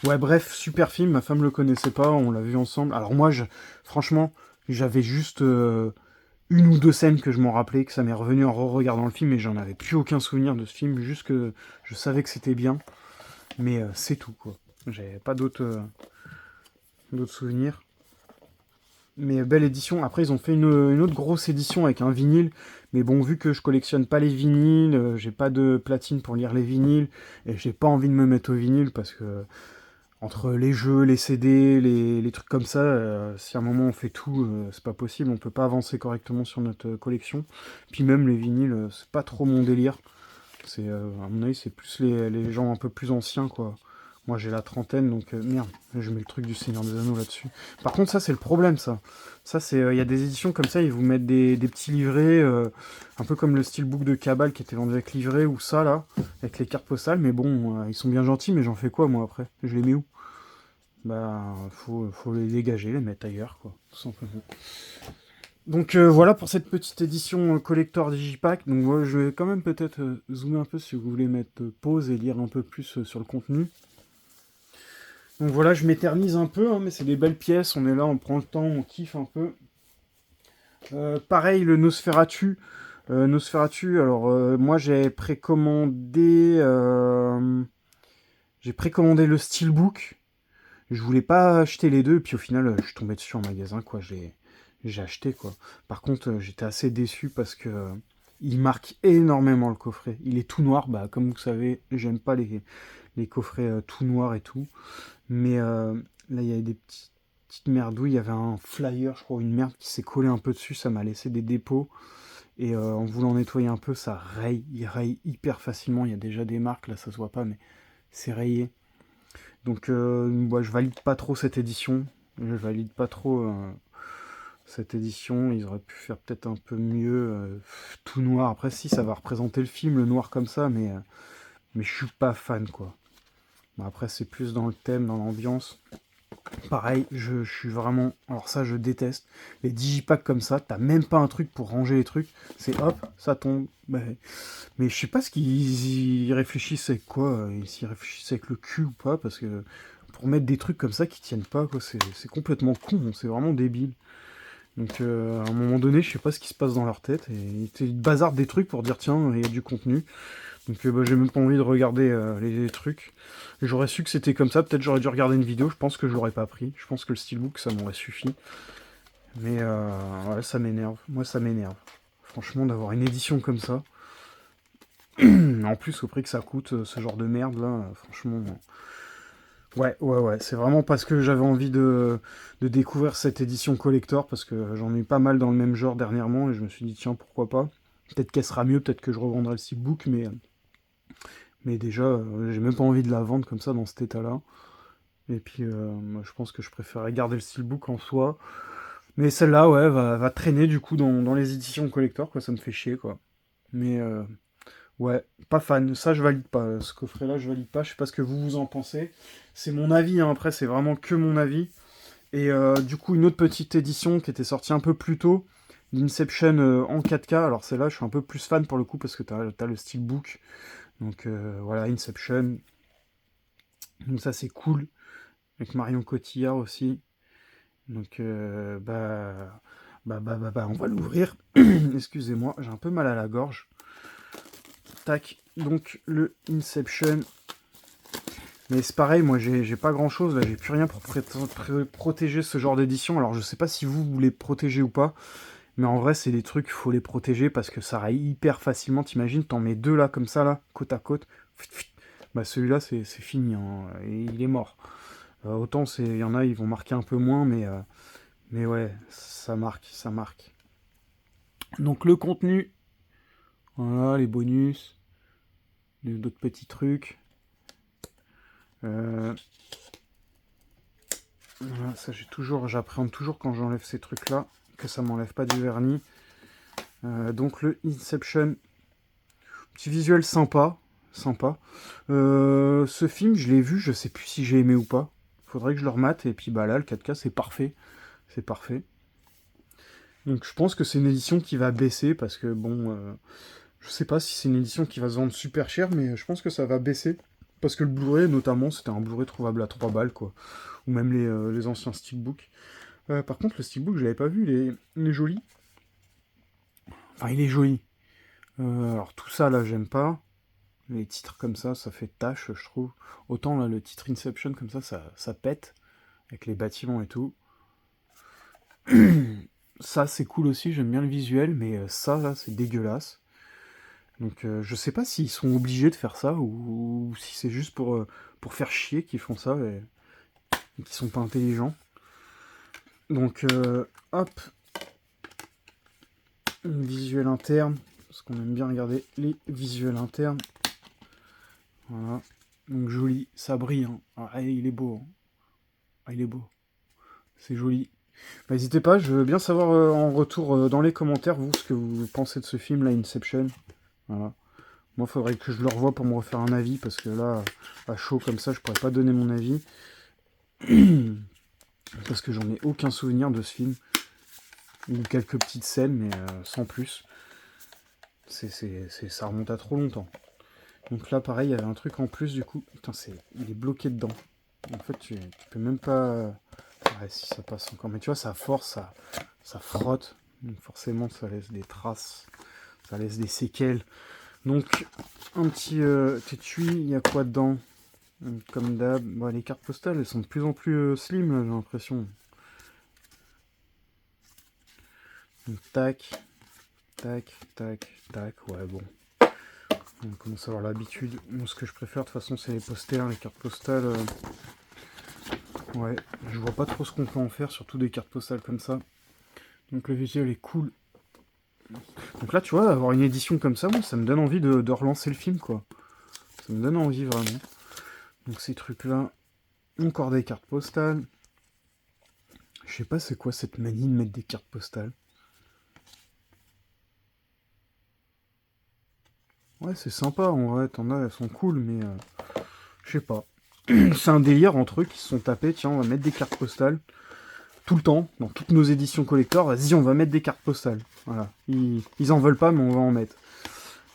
Ouais, bref, super film. Ma femme le connaissait pas. On l'a vu ensemble. Alors moi, franchement, j'avais juste une ou deux scènes que je m'en rappelais, que ça m'est revenu en re-regardant le film, et j'en avais plus aucun souvenir de ce film. Juste que je savais que c'était bien. Mais c'est tout, quoi. J'avais pas d'autres souvenirs. Mais belle édition. Après, ils ont fait une autre grosse édition avec un vinyle. Mais bon, vu que je collectionne pas les vinyles, j'ai pas de platine pour lire les vinyles, et j'ai pas envie de me mettre au vinyle parce que entre les jeux, les CD, les trucs comme ça, si à un moment on fait tout, c'est pas possible. On peut pas avancer correctement sur notre collection. Puis même les vinyles, c'est pas trop mon délire. C'est, à mon avis, c'est plus les gens un peu plus anciens, quoi. Moi, j'ai la trentaine, donc merde, je mets le truc du Seigneur des Anneaux là-dessus. Par contre, ça, c'est le problème, ça. Ça, c'est, il y a des éditions comme ça, ils vous mettent des petits livrets, un peu comme le steelbook de Cabal qui était vendu avec livret, ou ça, là, avec les cartes postales. Mais bon, ils sont bien gentils, mais j'en fais quoi, moi, après? Je les mets où? Bah, faut les dégager, les mettre ailleurs, quoi, tout simplement. Donc voilà pour cette petite édition collector Digipack. Donc moi je vais quand même peut-être zoomer un peu si vous voulez mettre pause et lire un peu plus sur le contenu. Donc voilà, je m'éternise un peu, hein, mais c'est des belles pièces. On est là, on prend le temps, on kiffe un peu. Pareil, le Nosferatu. Nosferatu, alors moi j'ai précommandé le Steelbook. Je voulais pas acheter les deux, puis au final, je suis tombé dessus en magasin, quoi. J'ai acheté, quoi. Par contre, j'étais assez déçu parce que il marque énormément le coffret. Il est tout noir, bah comme vous savez, j'aime pas les coffrets tout noirs et tout. Mais là, il y avait petites merdouilles. Il y avait un flyer, je crois, une merde qui s'est collée un peu dessus. Ça m'a laissé des dépôts. Et en voulant nettoyer un peu, ça raye. Il raye hyper facilement. Il y a déjà des marques, là, ça se voit pas, mais c'est rayé. Donc, moi, je valide pas trop cette édition. Je valide pas trop cette édition. Ils auraient pu faire peut-être un peu mieux. Tout noir. Après, si, ça va représenter le film, le noir comme ça, mais je suis pas fan, quoi. Bon, après, c'est plus dans le thème, dans l'ambiance. Pareil, je suis vraiment... Alors ça, je déteste. Les digipacks comme ça, t'as même pas un truc pour ranger les trucs. C'est hop, ça tombe. Mais je sais pas ce qu'ils y réfléchissent avec quoi. S'ils réfléchissent avec le cul ou pas, parce que pour mettre des trucs comme ça qui tiennent pas, quoi, c'est complètement con. C'est vraiment débile. Donc à un moment donné, je sais pas ce qui se passe dans leur tête. Et ils bazardent des trucs pour dire tiens, il y a du contenu. Donc bah, j'ai même pas envie de regarder les trucs. J'aurais su que c'était comme ça, peut-être j'aurais dû regarder une vidéo, je pense que je l'aurais pas pris. Je pense que le steelbook, ça m'aurait suffi. Mais ouais, ça m'énerve. Moi, ça m'énerve. Franchement, d'avoir une édition comme ça. En plus, au prix que ça coûte, ce genre de merde, là, franchement... Ouais, c'est vraiment parce que j'avais envie de découvrir cette édition collector, parce que j'en ai eu pas mal dans le même genre dernièrement, et je me suis dit, tiens, pourquoi pas. Peut-être qu'elle sera mieux, peut-être que je revendrai le steelbook, mais déjà, j'ai même pas envie de la vendre comme ça dans cet état-là. Et puis, moi, je pense que je préférerais garder le steelbook en soi. Mais celle-là, ouais, va traîner du coup dans les éditions collector, quoi. Ça me fait chier, quoi. Mais Ouais, pas fan. Ça, je valide pas. Ce coffret-là, je valide pas. Je sais pas ce que vous en pensez. C'est mon avis, hein. Après, c'est vraiment que mon avis. Et du coup, une autre petite édition qui était sortie un peu plus tôt, l'Inception en 4K. Alors celle-là, je suis un peu plus fan pour le coup parce que t'as le steelbook. Donc voilà, Inception. Donc ça, c'est cool. Avec Marion Cotillard aussi. Donc on va l'ouvrir. Excusez-moi, j'ai un peu mal à la gorge. Tac. Donc le Inception. Mais c'est pareil, moi j'ai pas grand chose, là j'ai plus rien pour protéger ce genre d'édition. Alors je sais pas si vous voulez protéger ou pas, mais en vrai c'est des trucs, faut les protéger parce que ça raille hyper facilement. T'imagines, t'en mets deux là comme ça, là, côte à côte. Bah celui-là c'est fini, hein, et il est mort. Autant il y en a, ils vont marquer un peu moins, mais ouais, ça marque, ça marque. Donc le contenu, voilà, les bonus, d'autres petits trucs. Euh, voilà, ça j'appréhende toujours quand j'enlève ces trucs-là, que ça m'enlève pas du vernis. Donc le Inception, petit visuel sympa, sympa. Ce film, je l'ai vu, je sais plus si j'ai aimé ou pas. Faudrait que je le remate, et puis bah là, le 4K, c'est parfait. C'est parfait. Donc je pense que c'est une édition qui va baisser, parce que bon, je sais pas si c'est une édition qui va se vendre super cher, mais je pense que ça va baisser. Parce que le Blu-ray, notamment, c'était un Blu-ray trouvable à 3 balles, quoi. Ou même les anciens steelbooks. Par contre, le steelbook, je l'avais pas vu, il est joli. Enfin, il est joli. Alors tout ça, là, j'aime pas. Les titres comme ça fait tâche, je trouve. Autant, là, le titre Inception, comme ça pète. Avec les bâtiments et tout. Ça, c'est cool aussi, j'aime bien le visuel, mais ça, là, c'est dégueulasse. Donc, je sais pas s'ils sont obligés de faire ça, ou si c'est juste pour faire chier qu'ils font ça, et qu'ils sont pas intelligents. Donc, hop, une visuel interne, parce qu'on aime bien regarder les visuels internes. Voilà. Donc joli, ça brille. Hein. Ah, il est beau. Hein. Ah, il est beau. C'est joli. Bah, n'hésitez pas, je veux bien savoir en retour dans les commentaires, vous, ce que vous pensez de ce film, là, Inception. Voilà. Moi, il faudrait que je le revoie pour me refaire un avis, parce que là, à chaud comme ça, je pourrais pas donner mon avis. Parce que j'en ai aucun souvenir de ce film. Ou quelques petites scènes, mais sans plus. Ça remonte à trop longtemps. Donc là, pareil, il y avait un truc en plus, du coup. Putain, il est bloqué dedans. En fait, tu peux même pas... Ouais, si ça passe encore. Mais tu vois, ça force, ça frotte. Donc forcément, ça laisse des traces. Ça laisse des séquelles. Donc, un petit étui. Il y a quoi dedans? Comme d'hab. Bon, les cartes postales, elles sont de plus en plus slim, là, j'ai l'impression. Donc, tac. Tac, tac, tac. Ouais, bon. On commence à avoir l'habitude. Moi, ce que je préfère, de toute façon, c'est les posters, les cartes postales. Ouais, je vois pas trop ce qu'on peut en faire, surtout des cartes postales comme ça. Donc le visuel est cool. Donc là, tu vois, avoir une édition comme ça, moi, ça me donne envie de relancer le film, quoi. Ça me donne envie, vraiment. Donc ces trucs-là, encore des cartes postales. Je sais pas c'est quoi cette manie de mettre des cartes postales. Ouais, c'est sympa, en vrai, t'en as, elles sont cool, mais je sais pas. C'est un délire entre eux qui se sont tapés, tiens, on va mettre des cartes postales. Tout le temps, dans toutes nos éditions collector, vas-y, on va mettre des cartes postales. Voilà. Ils en veulent pas, mais on va en mettre.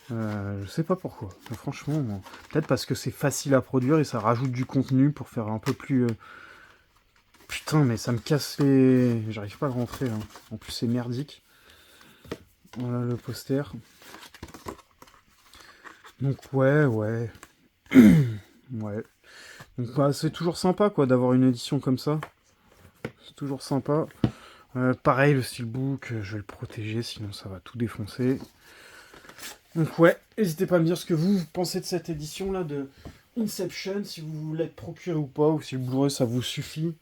Je sais pas pourquoi. Mais franchement, peut-être parce que c'est facile à produire et ça rajoute du contenu pour faire un peu plus... Putain, mais ça me casse les... J'arrive pas à rentrer. Hein. En plus, c'est merdique. Voilà le poster. Donc ouais. Ouais. Donc bah, c'est toujours sympa, quoi, d'avoir une édition comme ça. C'est toujours sympa. Pareil, le steelbook, je vais le protéger, sinon ça va tout défoncer. Donc ouais, n'hésitez pas à me dire ce que vous pensez de cette édition-là de Inception, si vous voulez être procuré ou pas, ou si le Blu-ray ça vous suffit.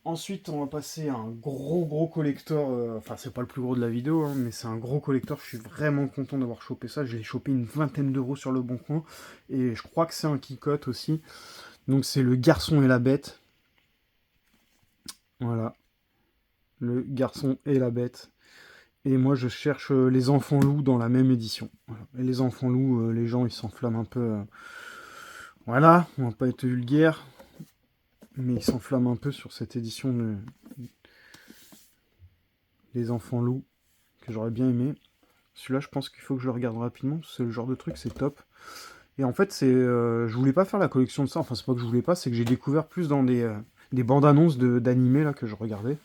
Ensuite, on va passer à un gros collector, enfin c'est pas le plus gros de la vidéo, hein, mais c'est un gros collector, je suis vraiment content d'avoir chopé ça, je l'ai chopé une vingtaine d'euros sur le bon coin, et je crois que c'est un Kikot aussi. Donc c'est Le Garçon et la Bête. Voilà, Le Garçon et la Bête. Et moi, je cherche les enfants loups dans la même édition. Voilà. Et les enfants loups, les gens, ils s'enflamment un peu. Voilà, on va pas être vulgaire, mais ils s'enflamment un peu sur cette édition de Les enfants loups, que j'aurais bien aimé. Celui-là, je pense qu'il faut que je le regarde rapidement. C'est le genre de truc, c'est top. Et en fait, je voulais pas faire la collection de ça. Enfin, c'est pas que je voulais pas, c'est que j'ai découvert plus dans des bandes annonces d'animés là que je regardais.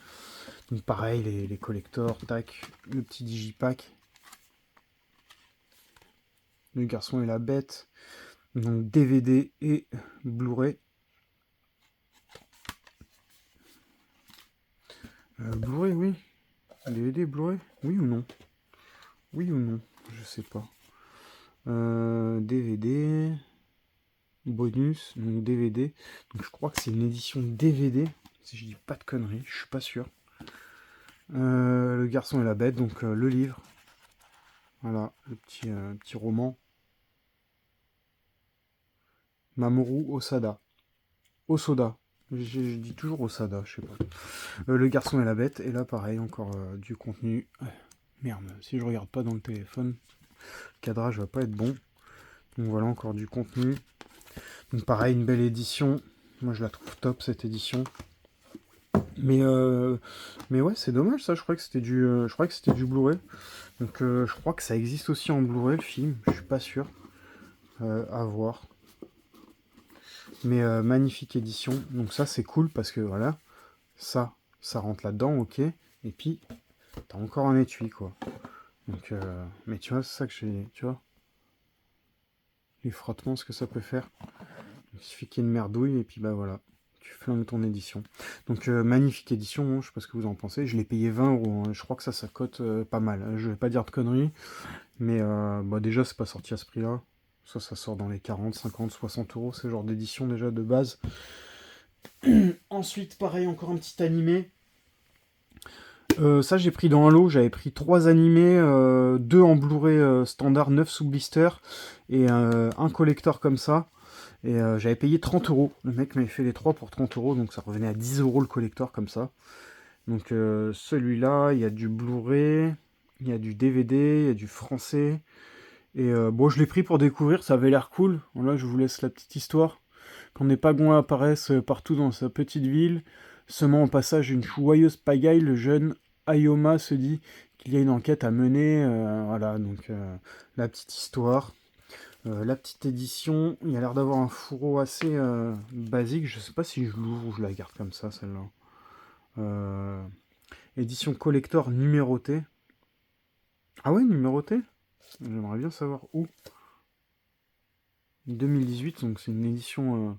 Donc pareil, les collectors, tac, le petit digipack. Le garçon et la bête. Donc DVD et Blu-ray. Blu-ray, oui. DVD, Blu-ray, oui ou non? Oui ou non? Je sais pas. DVD. Bonus, donc DVD. Donc je crois que c'est une édition DVD. Si je dis pas de conneries, je suis pas sûr. Le garçon et la bête, donc le livre. Voilà, le petit roman. Mamoru Osada. Osoda. Je dis toujours Osada, je sais pas. Le garçon et la bête. Et là, pareil, encore du contenu. Merde, si je regarde pas dans le téléphone, le cadrage va pas être bon. Donc voilà, encore du contenu. Donc pareil, une belle édition. Moi, je la trouve top, cette édition. Mais ouais, c'est dommage ça, je crois que c'était du Blu-ray. Donc je crois que ça existe aussi en Blu-ray le film, je suis pas sûr. À voir. Mais magnifique édition. Donc ça c'est cool parce que voilà, ça rentre là-dedans, ok. Et puis t'as encore un étui quoi. Donc mais tu vois, c'est ça que j'ai. Tu vois. Les frottements, ce que ça peut faire. Il suffit qu'il y ait une merdouille et puis bah voilà. Tu flingues ton édition. Donc magnifique édition, hein, je sais pas ce que vous en pensez. Je l'ai payé 20 euros, hein. Je crois que ça cote pas mal. Je vais pas dire de conneries, mais bah, déjà c'est pas sorti à ce prix-là. Ça sort dans les 40, 50, 60 euros, ce genre d'édition déjà de base. Ensuite, pareil, encore un petit animé. Ça j'ai pris dans un lot, j'avais pris 3 animés, 2 en Blu-ray standard, 9 sous blister, et un collector comme ça. Et j'avais payé 30 euros. Le mec m'avait fait les 3 pour 30 euros, donc ça revenait à 10 euros le collector comme ça. Donc celui-là, il y a du Blu-ray, il y a du DVD, il y a du français. Et bon, je l'ai pris pour découvrir, ça avait l'air cool. Là, je vous laisse la petite histoire. Quand des pagouins apparaissent partout dans sa petite ville, semant au passage une joyeuse pagaille, le jeune Ayoma se dit qu'il y a une enquête à mener. Voilà, donc la petite histoire. La petite édition, il y a l'air d'avoir un fourreau assez basique. Je sais pas si je l'ouvre ou je la garde comme ça, celle-là. Édition collector numérotée. Ah ouais, numérotée. J'aimerais bien savoir où. 2018, donc c'est une édition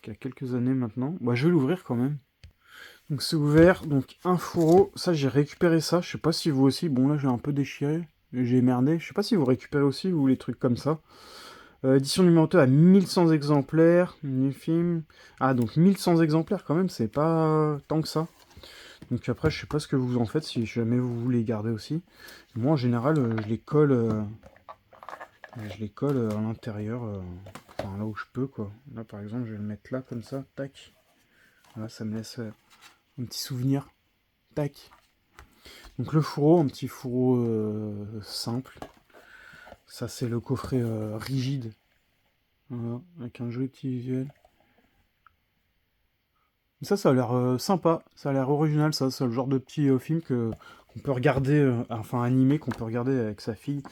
qui a quelques années maintenant. Bah, je vais l'ouvrir quand même. Donc c'est ouvert, donc un fourreau. Ça, j'ai récupéré ça. Je sais pas si vous aussi. Bon, là, j'ai un peu déchiré. J'ai merdé. Je sais pas si vous récupérez aussi, vous, les trucs comme ça. Édition numérotée à 1100 exemplaires. Film. Ah, donc 1100 exemplaires quand même, c'est pas tant que ça. Donc après, je sais pas ce que vous en faites, si jamais vous voulez garder aussi. Moi, en général, je les colle à l'intérieur, enfin là où je peux, quoi. Là, par exemple, je vais le mettre là, comme ça, tac. Voilà, ça me laisse un petit souvenir. Tac. Donc le fourreau, un petit fourreau simple. Ça, c'est le coffret rigide. Voilà, avec un joli petit visuel. Ça a l'air sympa, ça a l'air original, ça. C'est le genre de petit film qu'on peut regarder, enfin animé, qu'on peut regarder avec sa fille.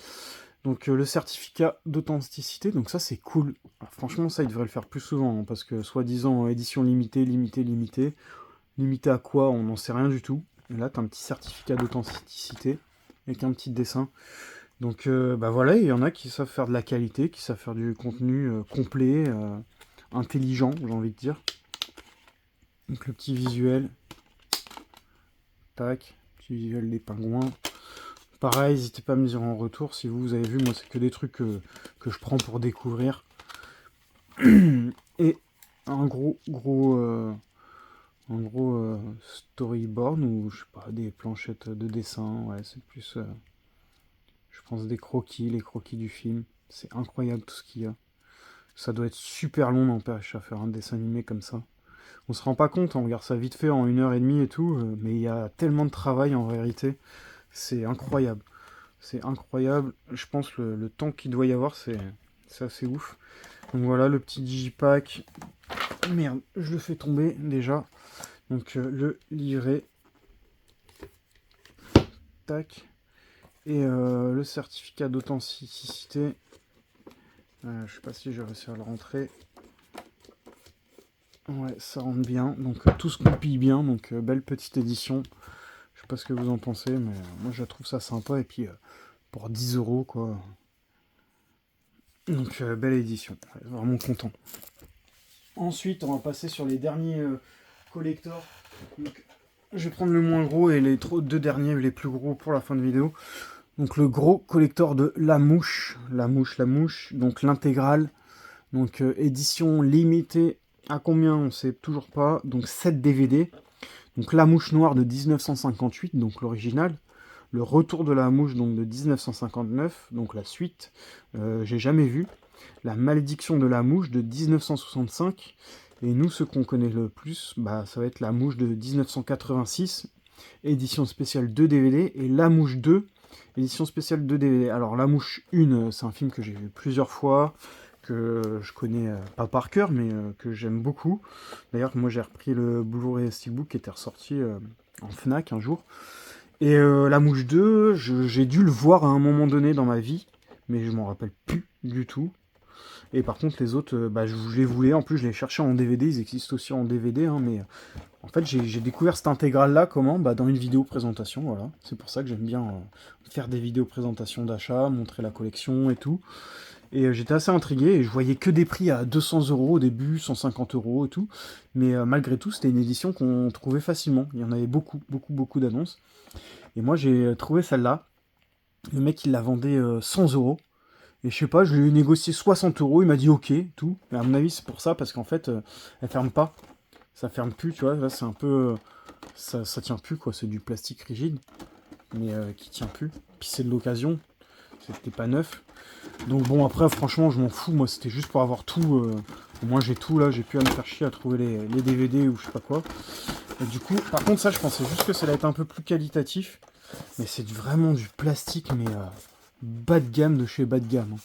Donc le certificat d'authenticité, donc ça c'est cool. Alors, franchement, ça, il devrait le faire plus souvent, hein, parce que soi-disant édition limitée, limitée, limitée. Limitée à quoi? On n'en sait rien du tout. Et là, tu as un petit certificat d'authenticité avec un petit dessin. Donc bah voilà, il y en a qui savent faire de la qualité, qui savent faire du contenu complet, intelligent, j'ai envie de dire. Donc le petit visuel. Tac, petit visuel des pingouins. Pareil, n'hésitez pas à me dire en retour si vous avez vu, moi c'est que des trucs que je prends pour découvrir. Et un gros storyboard ou je sais pas, des planchettes de dessin, ouais, c'est plus je pense des croquis, les croquis du film. C'est incroyable tout ce qu'il y a. Ça doit être super long n'empêche à faire un dessin animé comme ça. On se rend pas compte, on regarde ça vite fait en 1 heure et demie et tout, mais il y a tellement de travail en vérité. C'est incroyable. C'est incroyable. Je pense que le temps qu'il doit y avoir, c'est assez ouf. Donc voilà, le petit digipack. Merde, je le fais tomber déjà. Donc le livret. Tac. Et le certificat d'authenticité. Je sais pas si je vais réussir à le rentrer. Ouais, ça rentre bien. Donc tout se goupille bien. Donc belle petite édition. Je sais pas ce que vous en pensez, mais moi je trouve ça sympa. Et puis pour 10 euros, quoi. Donc belle édition. Ouais, vraiment content. Ensuite, on va passer sur les derniers collectors. Donc, je vais prendre le moins gros et les deux derniers, les plus gros pour la fin de vidéo. Donc le gros collector de La Mouche. La Mouche. Donc l'intégrale. Donc édition limitée. À combien, on sait toujours pas. Donc 7 DVD. Donc La Mouche Noire de 1958, donc l'original. Le Retour de la Mouche, donc de 1959, donc la suite. J'ai jamais vu. La Malédiction de la Mouche de 1965. Et nous, ce qu'on connaît le plus, bah, ça va être La Mouche de 1986, édition spéciale 2 DVD. Et La Mouche 2, édition spéciale 2 DVD. Alors La Mouche 1, c'est un film que j'ai vu plusieurs fois, que je connais pas par cœur, mais que j'aime beaucoup. D'ailleurs, moi j'ai repris le Blu-ray Steelbook qui était ressorti en Fnac un jour. Et La Mouche 2, j'ai dû le voir à un moment donné dans ma vie, mais je m'en rappelle plus du tout. Et par contre, les autres, bah, je les voulais. En plus, je les cherchais en DVD. Ils existent aussi en DVD, hein, mais en fait, j'ai découvert cette intégrale-là comment bah, dans une vidéo présentation. Voilà. C'est pour ça que j'aime bien faire des vidéos présentations d'achat, montrer la collection et tout. Et j'étais assez intrigué et je voyais que des prix à 200 euros au début, 150 euros et tout. Mais malgré tout, c'était une édition qu'on trouvait facilement. Il y en avait beaucoup, beaucoup, beaucoup d'annonces. Et moi, j'ai trouvé celle-là. Le mec, il la vendait 100 euros. Et je sais pas, je lui ai négocié 60 euros, il m'a dit ok, tout. Mais à mon avis, c'est pour ça, parce qu'en fait, elle ferme pas. Ça ferme plus, tu vois. Là, c'est un peu. Ça tient plus, quoi. C'est du plastique rigide, mais qui tient plus. Puis c'est de l'occasion. C'était pas neuf. Donc bon, après, franchement, je m'en fous. Moi, c'était juste pour avoir tout. Au moins, j'ai tout là. J'ai plus à me faire chier à trouver les DVD ou je sais pas quoi. Et du coup, par contre, ça, je pensais juste que ça allait être un peu plus qualitatif. Mais c'est vraiment du plastique, mais bas de gamme de chez bas de gamme.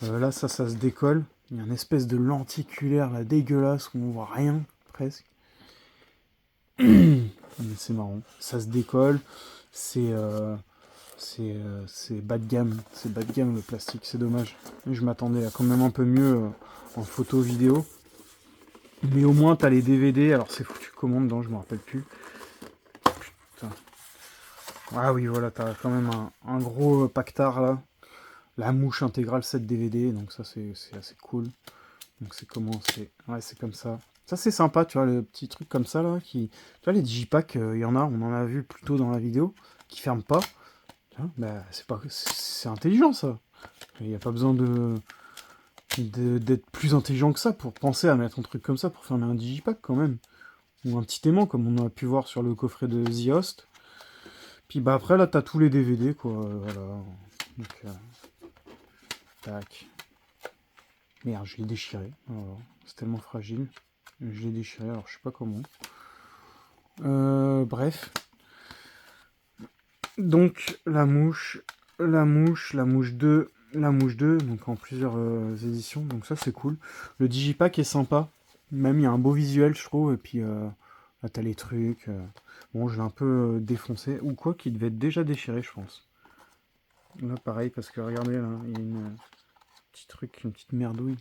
Là, ça se décolle. Il y a une espèce de lenticulaire là, dégueulasse où on voit rien, presque. C'est marrant. Ça se décolle. C'est bas de gamme. C'est bas de gamme le plastique, c'est dommage. Je m'attendais à quand même un peu mieux en photo vidéo. Mais au moins, t'as les DVD. Alors, c'est foutu comment dedans, je me rappelle plus. Putain. Ah oui, voilà, t'as quand même un gros pactard là. La Mouche intégrale 7 DVD, donc ça c'est assez cool. Donc c'est comment c'est. Ouais, c'est comme ça. Ça c'est sympa, tu vois, le petit truc comme ça là. Tu vois, les digipacks, il y en a, on en a vu plus tôt dans la vidéo, qui ferment pas. Tu vois, bah, c'est intelligent ça. Il n'y a pas besoin d'être plus intelligent que ça pour penser à mettre un truc comme ça pour fermer un digipack quand même. Ou un petit aimant comme on a pu voir sur le coffret de The Host. Puis bah après là t'as tous les DVD quoi, voilà. Donc, tac. Merde, je l'ai déchiré. Voilà. C'est tellement fragile. Je l'ai déchiré, alors je sais pas comment. Bref. Donc, la mouche 2, la mouche 2, donc en plusieurs éditions. Donc ça, c'est cool. Le digipack est sympa. Même, il y a un beau visuel, je trouve. Et puis, là, t'as les trucs. Bon, je l'ai un peu défoncé. Ou quoi, qu'il devait être déjà déchiré, je pense. Là, pareil, parce que regardez, là, il y a une petit truc, une petite merdouille.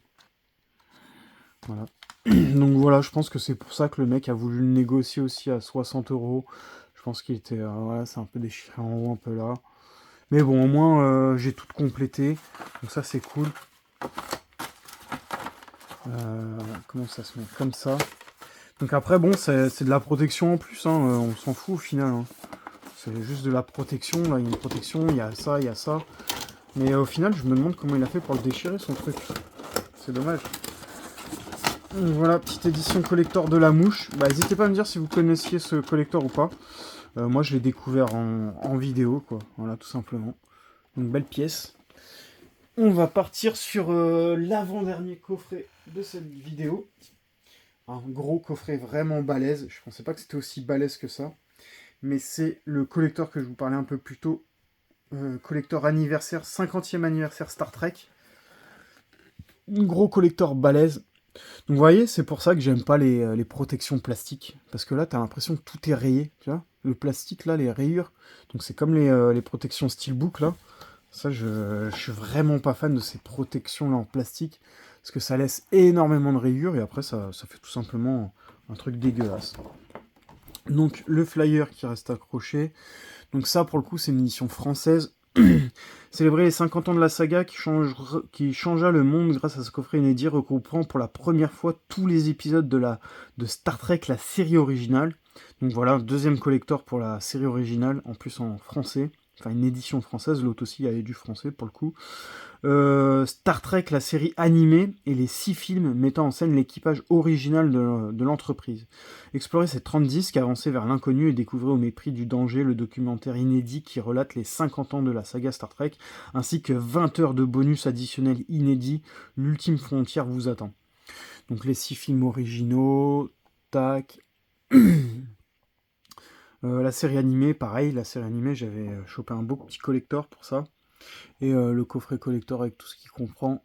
Voilà. Donc voilà, je pense que c'est pour ça que le mec a voulu le négocier aussi à 60 euros. Je pense qu'il était... voilà, c'est un peu déchiré en haut, un peu là. Mais bon, au moins, j'ai tout complété. Donc ça, c'est cool. Comment ça se met? Comme ça. Donc après, bon, c'est de la protection en plus. Hein, on s'en fout au final. Hein. C'est juste de la protection. Là, il y a une protection, il y a ça, il y a ça. Mais au final, je me demande comment il a fait pour le déchirer, son truc. C'est dommage. Voilà, petite édition collector de la mouche. Bah, n'hésitez pas à me dire si vous connaissiez ce collector ou pas. Moi, je l'ai découvert en vidéo, quoi. Voilà, tout simplement. Une belle pièce. On va partir sur l'avant-dernier coffret de cette vidéo. Un gros coffret vraiment balèze. Je pensais pas que c'était aussi balèze que ça. mais c'est le collector que je vous parlais un peu plus tôt. Collector anniversaire, 50e anniversaire Star Trek. Un gros collector balèze. Donc vous voyez, c'est pour ça que j'aime pas les protections plastiques. Parce que là, t'as l'impression que tout est rayé. Tu vois, le plastique, là, les rayures. Donc c'est comme les protections Steelbook, là. Ça, je suis vraiment pas fan de ces protections-là en plastique. Parce que ça laisse énormément de rayures. Et après, ça fait tout simplement un truc dégueulasse. Donc le flyer qui reste accroché. Donc ça, pour le coup, c'est une édition française. Célébrer les 50 ans de la saga qui changea le monde grâce à ce coffret inédit regroupant pour la première fois tous les épisodes de Star Trek, la série originale. Donc voilà, deuxième collector pour la série originale, en plus en français. Enfin, une édition française, l'autre aussi, il y avait du français pour le coup. Star Trek, la série animée, et les 6 films mettant en scène l'équipage original de l'entreprise. Explorez ces 30 disques, avancez vers l'inconnu et découvrez au mépris du danger le documentaire inédit qui relate les 50 ans de la saga Star Trek, ainsi que 20 heures de bonus additionnels inédits. L'ultime frontière vous attend. Donc les 6 films originaux, tac. La série animée, pareil, la série animée, j'avais chopé un beau petit collector pour ça. Et le coffret collector avec tout ce qu'il comprend.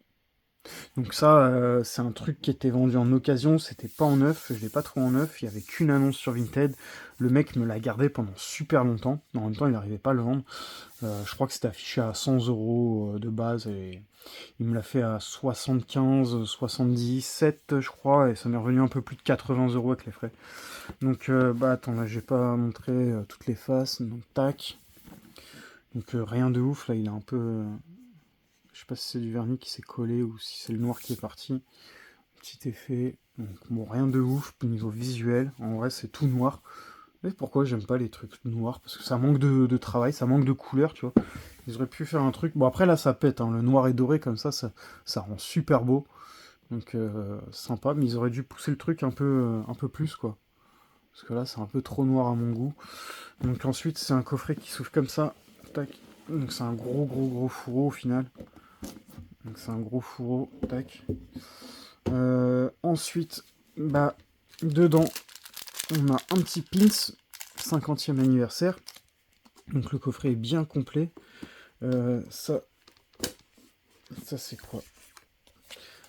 Donc ça, c'est un truc qui était vendu en occasion, c'était pas en neuf, je l'ai pas trouvé en neuf, il y avait qu'une annonce sur Vinted, le mec me l'a gardé pendant super longtemps, en même temps il n'arrivait pas à le vendre, je crois que c'était affiché à 100 € de base, et il me l'a fait à 75, 77 je crois, et ça m'est revenu un peu plus de 80 € avec les frais. Donc bah attends, là j'ai pas montré toutes les faces, donc tac. Donc rien de ouf, là il est un peu... je sais pas si c'est du vernis qui s'est collé ou si c'est le noir qui est parti. Petit effet. Donc bon, rien de ouf au niveau visuel. En vrai, c'est tout noir. Mais pourquoi j'aime pas les trucs noirs? Parce que ça manque de travail, ça manque de couleur, tu vois. Ils auraient pu faire un truc... Bon, après là, ça pète, hein. Le noir et doré comme ça rend super beau. Donc sympa, mais ils auraient dû pousser le truc un peu plus, quoi. Parce que là, c'est un peu trop noir à mon goût. Donc ensuite, c'est un coffret qui s'ouvre comme ça. Tac. Donc c'est un gros fourreau au final. Donc c'est un gros fourreau, tac. Ensuite, bah, dedans, on a un petit pins, 50e anniversaire. Donc le coffret est bien complet. Ça c'est quoi?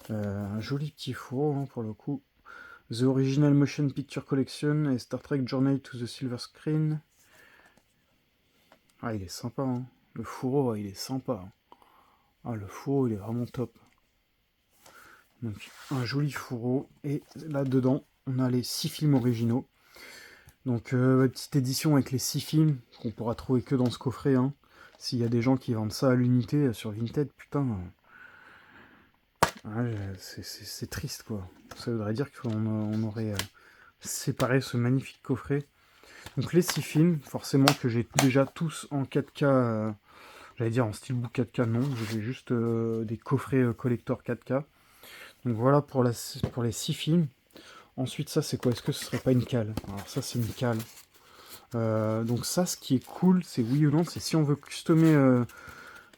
Un joli petit fourreau, hein, pour le coup. The Original Motion Picture Collection et Star Trek Journey to the Silver Screen. Ah, il est sympa, hein. Le fourreau, il est sympa, hein. Ah, le fourreau, il est vraiment top. Donc, un joli fourreau. Et là-dedans, on a les 6 films originaux. Donc, petite édition avec les 6 films, qu'on pourra trouver que dans ce coffret, hein. S'il y a des gens qui vendent ça à l'unité sur Vinted, putain... c'est triste, quoi. Ça voudrait dire qu'on aurait séparé ce magnifique coffret. Donc, les 6 films, forcément que j'ai déjà tous en 4K... j'allais dire en steelbook 4K, non. J'ai juste des coffrets collector 4K. Donc voilà pour les 6 films. Ensuite, ça, c'est quoi? Est-ce que ce serait pas une cale? Alors ça, c'est une cale. Donc ça, ce qui est cool, c'est oui ou non, c'est si on veut customer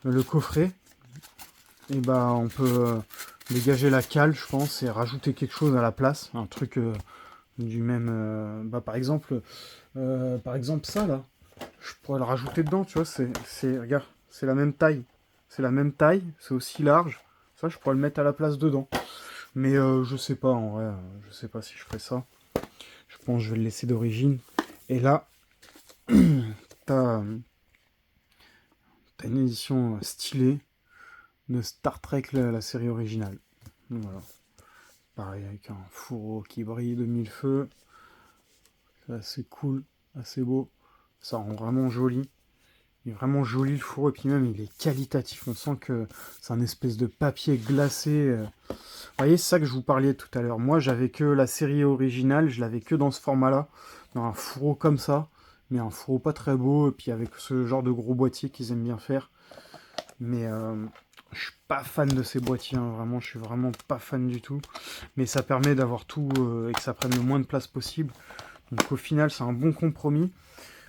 le coffret, et bah on peut dégager la cale, je pense, et rajouter quelque chose à la place. Un truc du même... bah par exemple ça, là. Je pourrais le rajouter dedans, tu vois, regarde, c'est la même taille. C'est la même taille, c'est aussi large. Ça, je pourrais le mettre à la place dedans. Mais je sais pas, en vrai, je sais pas si je ferai ça. Je pense que je vais le laisser d'origine. Et là, t'as une édition stylée de Star Trek, la série originale. Donc, voilà. Pareil, avec un fourreau qui brille de mille feux. C'est assez cool, assez beau. Ça rend vraiment joli. Il est vraiment joli le fourreau, et puis même il est qualitatif. On sent que c'est un espèce de papier glacé. Vous voyez, c'est ça que je vous parlais tout à l'heure. Moi, j'avais que la série originale, je l'avais que dans ce format-là, dans un fourreau comme ça, mais un fourreau pas très beau, et puis avec ce genre de gros boîtier qu'ils aiment bien faire. Mais je suis pas fan de ces boîtiers, hein, vraiment, je suis vraiment pas fan du tout. Mais ça permet d'avoir tout et que ça prenne le moins de place possible. Donc au final, c'est un bon compromis.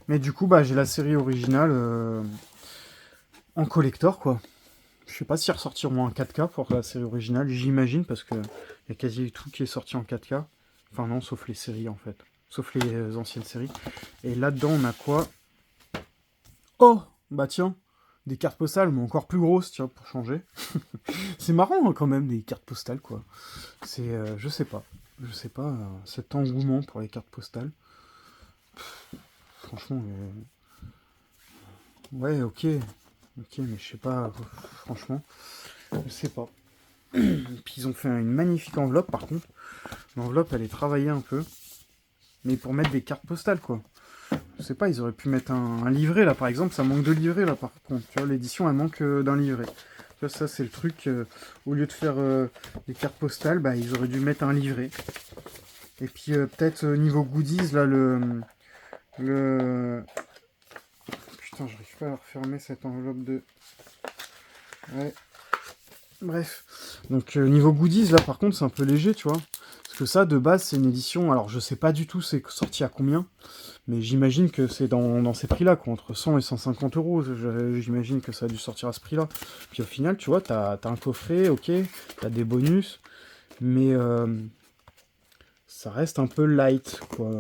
Mais du coup, bah, j'ai la série originale en collector, quoi. Je sais pas si ressortiront en 4K pour la série originale, j'imagine, parce que y a quasi tout qui est sorti en 4K. Enfin non, sauf les séries, en fait. sauf les anciennes séries. Et là-dedans, on a quoi? Oh, bah tiens, des cartes postales, mais encore plus grosses, tiens, pour changer. C'est marrant, hein, quand même, des cartes postales, quoi. C'est, je sais pas, cet engouement pour les cartes postales. Franchement, ouais, ok, mais je sais pas, franchement, je sais pas. Puis ils ont fait une magnifique enveloppe, par contre. L'enveloppe, elle est travaillée un peu, mais pour mettre des cartes postales, quoi. Je sais pas, ils auraient pu mettre un livret, là, par exemple, ça manque de livret, là, par contre. Tu vois, l'édition, elle manque d'un livret. Tu vois, ça, c'est le truc, au lieu de faire des cartes postales, bah, ils auraient dû mettre un livret. Et puis, peut-être, niveau goodies, là, le... Putain, j'arrive pas à refermer cette enveloppe de... Ouais. Bref. Donc, niveau goodies, là, par contre, c'est un peu léger, tu vois. Parce que ça, de base, c'est une édition... Alors, je sais pas du tout c'est sorti à combien, mais j'imagine que c'est dans ces prix-là, quoi, entre 100 et 150 euros. J'imagine que ça a dû sortir à ce prix-là. Puis au final, tu vois, t'as un coffret, ok, t'as des bonus, mais ça reste un peu light, quoi.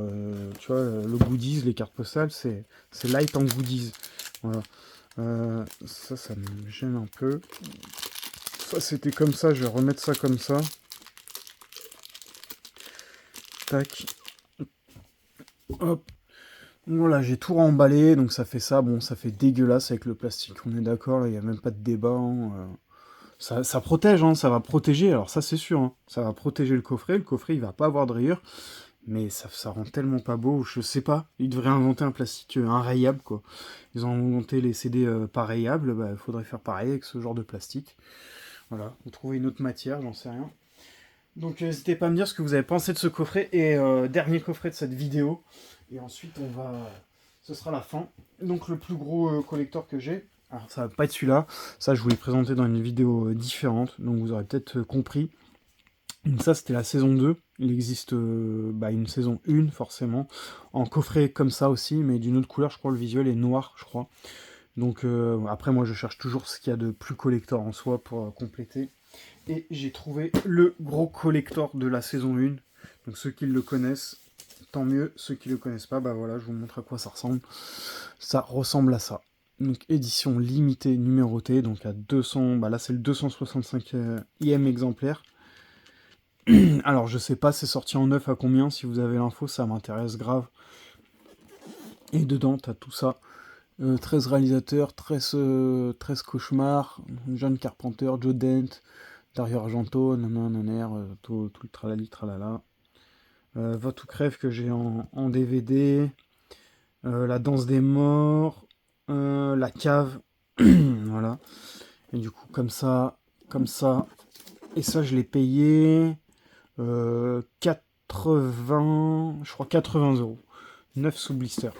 Tu vois, le goodies, les cartes postales, c'est light en goodies. Voilà. Ça me gêne un peu. Ça, c'était comme ça, je vais remettre ça comme ça. Tac. Hop. Voilà, j'ai tout remballé, donc ça fait ça. Bon, ça fait dégueulasse avec le plastique, on est d'accord, là, il n'y a même pas de débat. Hein. Ça protège, hein, ça va protéger, alors ça c'est sûr, hein, ça va protéger le coffret il va pas avoir de rayures, mais ça rend tellement pas beau, je sais pas, ils devraient inventer un plastique inrayable, quoi. Ils ont inventé les CD pas rayables, bah, il faudrait faire pareil avec ce genre de plastique. Voilà, ou trouver une autre matière, j'en sais rien. Donc n'hésitez pas à me dire ce que vous avez pensé de ce coffret, et dernier coffret de cette vidéo, et ensuite ce sera la fin. Donc le plus gros collector que j'ai, alors ça va pas être celui-là, ça je vous l'ai présenté dans une vidéo différente, donc vous aurez peut-être compris. Donc ça c'était la saison 2, il existe une saison 1 forcément, en coffret comme ça aussi, mais d'une autre couleur, je crois le visuel est noir, je crois. Donc après moi je cherche toujours ce qu'il y a de plus collector en soi pour compléter. Et j'ai trouvé le gros collector de la saison 1. Donc ceux qui le connaissent, tant mieux. Ceux qui le connaissent pas, bah voilà, je vous montre à quoi ça ressemble. Ça ressemble à ça. Donc édition limitée numérotée, donc à 200, bah là c'est le 265e exemplaire. Alors je sais pas c'est sorti en neuf à combien, si vous avez l'info ça m'intéresse grave. Et dedans t'as tout ça. 13 réalisateurs, 13 cauchemars, John Carpenter, Joe Dent, Dario Argento, nanananer, tout le tralali tralala. Vote ou crève que j'ai en DVD. La danse des morts. La cave. Voilà. Et du coup, comme ça. Et ça, je l'ai payé 80. Je crois 80 euros. 9 sous blister.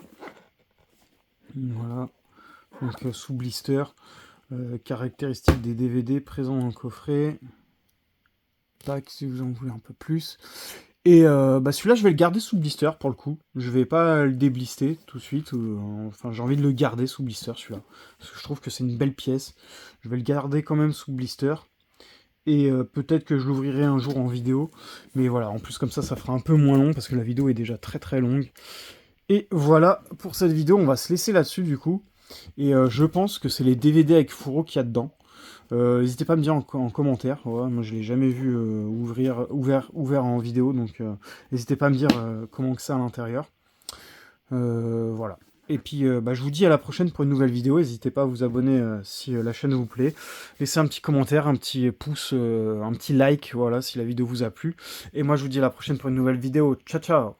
Voilà. Donc sous blister. Caractéristiques des DVD présents dans le coffret. Tac, si vous en voulez un peu plus. Et celui-là, je vais le garder sous blister pour le coup. Je vais pas le déblister tout de suite. Enfin, j'ai envie de le garder sous blister celui-là. Parce que je trouve que c'est une belle pièce. Je vais le garder quand même sous blister. Et peut-être que je l'ouvrirai un jour en vidéo. Mais voilà, en plus comme ça fera un peu moins long parce que la vidéo est déjà très très longue. Et voilà, pour cette vidéo, on va se laisser là-dessus du coup. Et je pense que c'est les DVD avec fourreau qu'il y a dedans. N'hésitez pas à me dire en commentaire. Ouais, moi je l'ai jamais vu ouvert en vidéo, donc n'hésitez pas à me dire comment que c'est à l'intérieur. Voilà. Et puis je vous dis à la prochaine pour une nouvelle vidéo. N'hésitez pas à vous abonner si la chaîne vous plaît. Laissez un petit commentaire, un petit pouce, un petit like, voilà, si la vidéo vous a plu. Et moi je vous dis à la prochaine pour une nouvelle vidéo. Ciao ciao.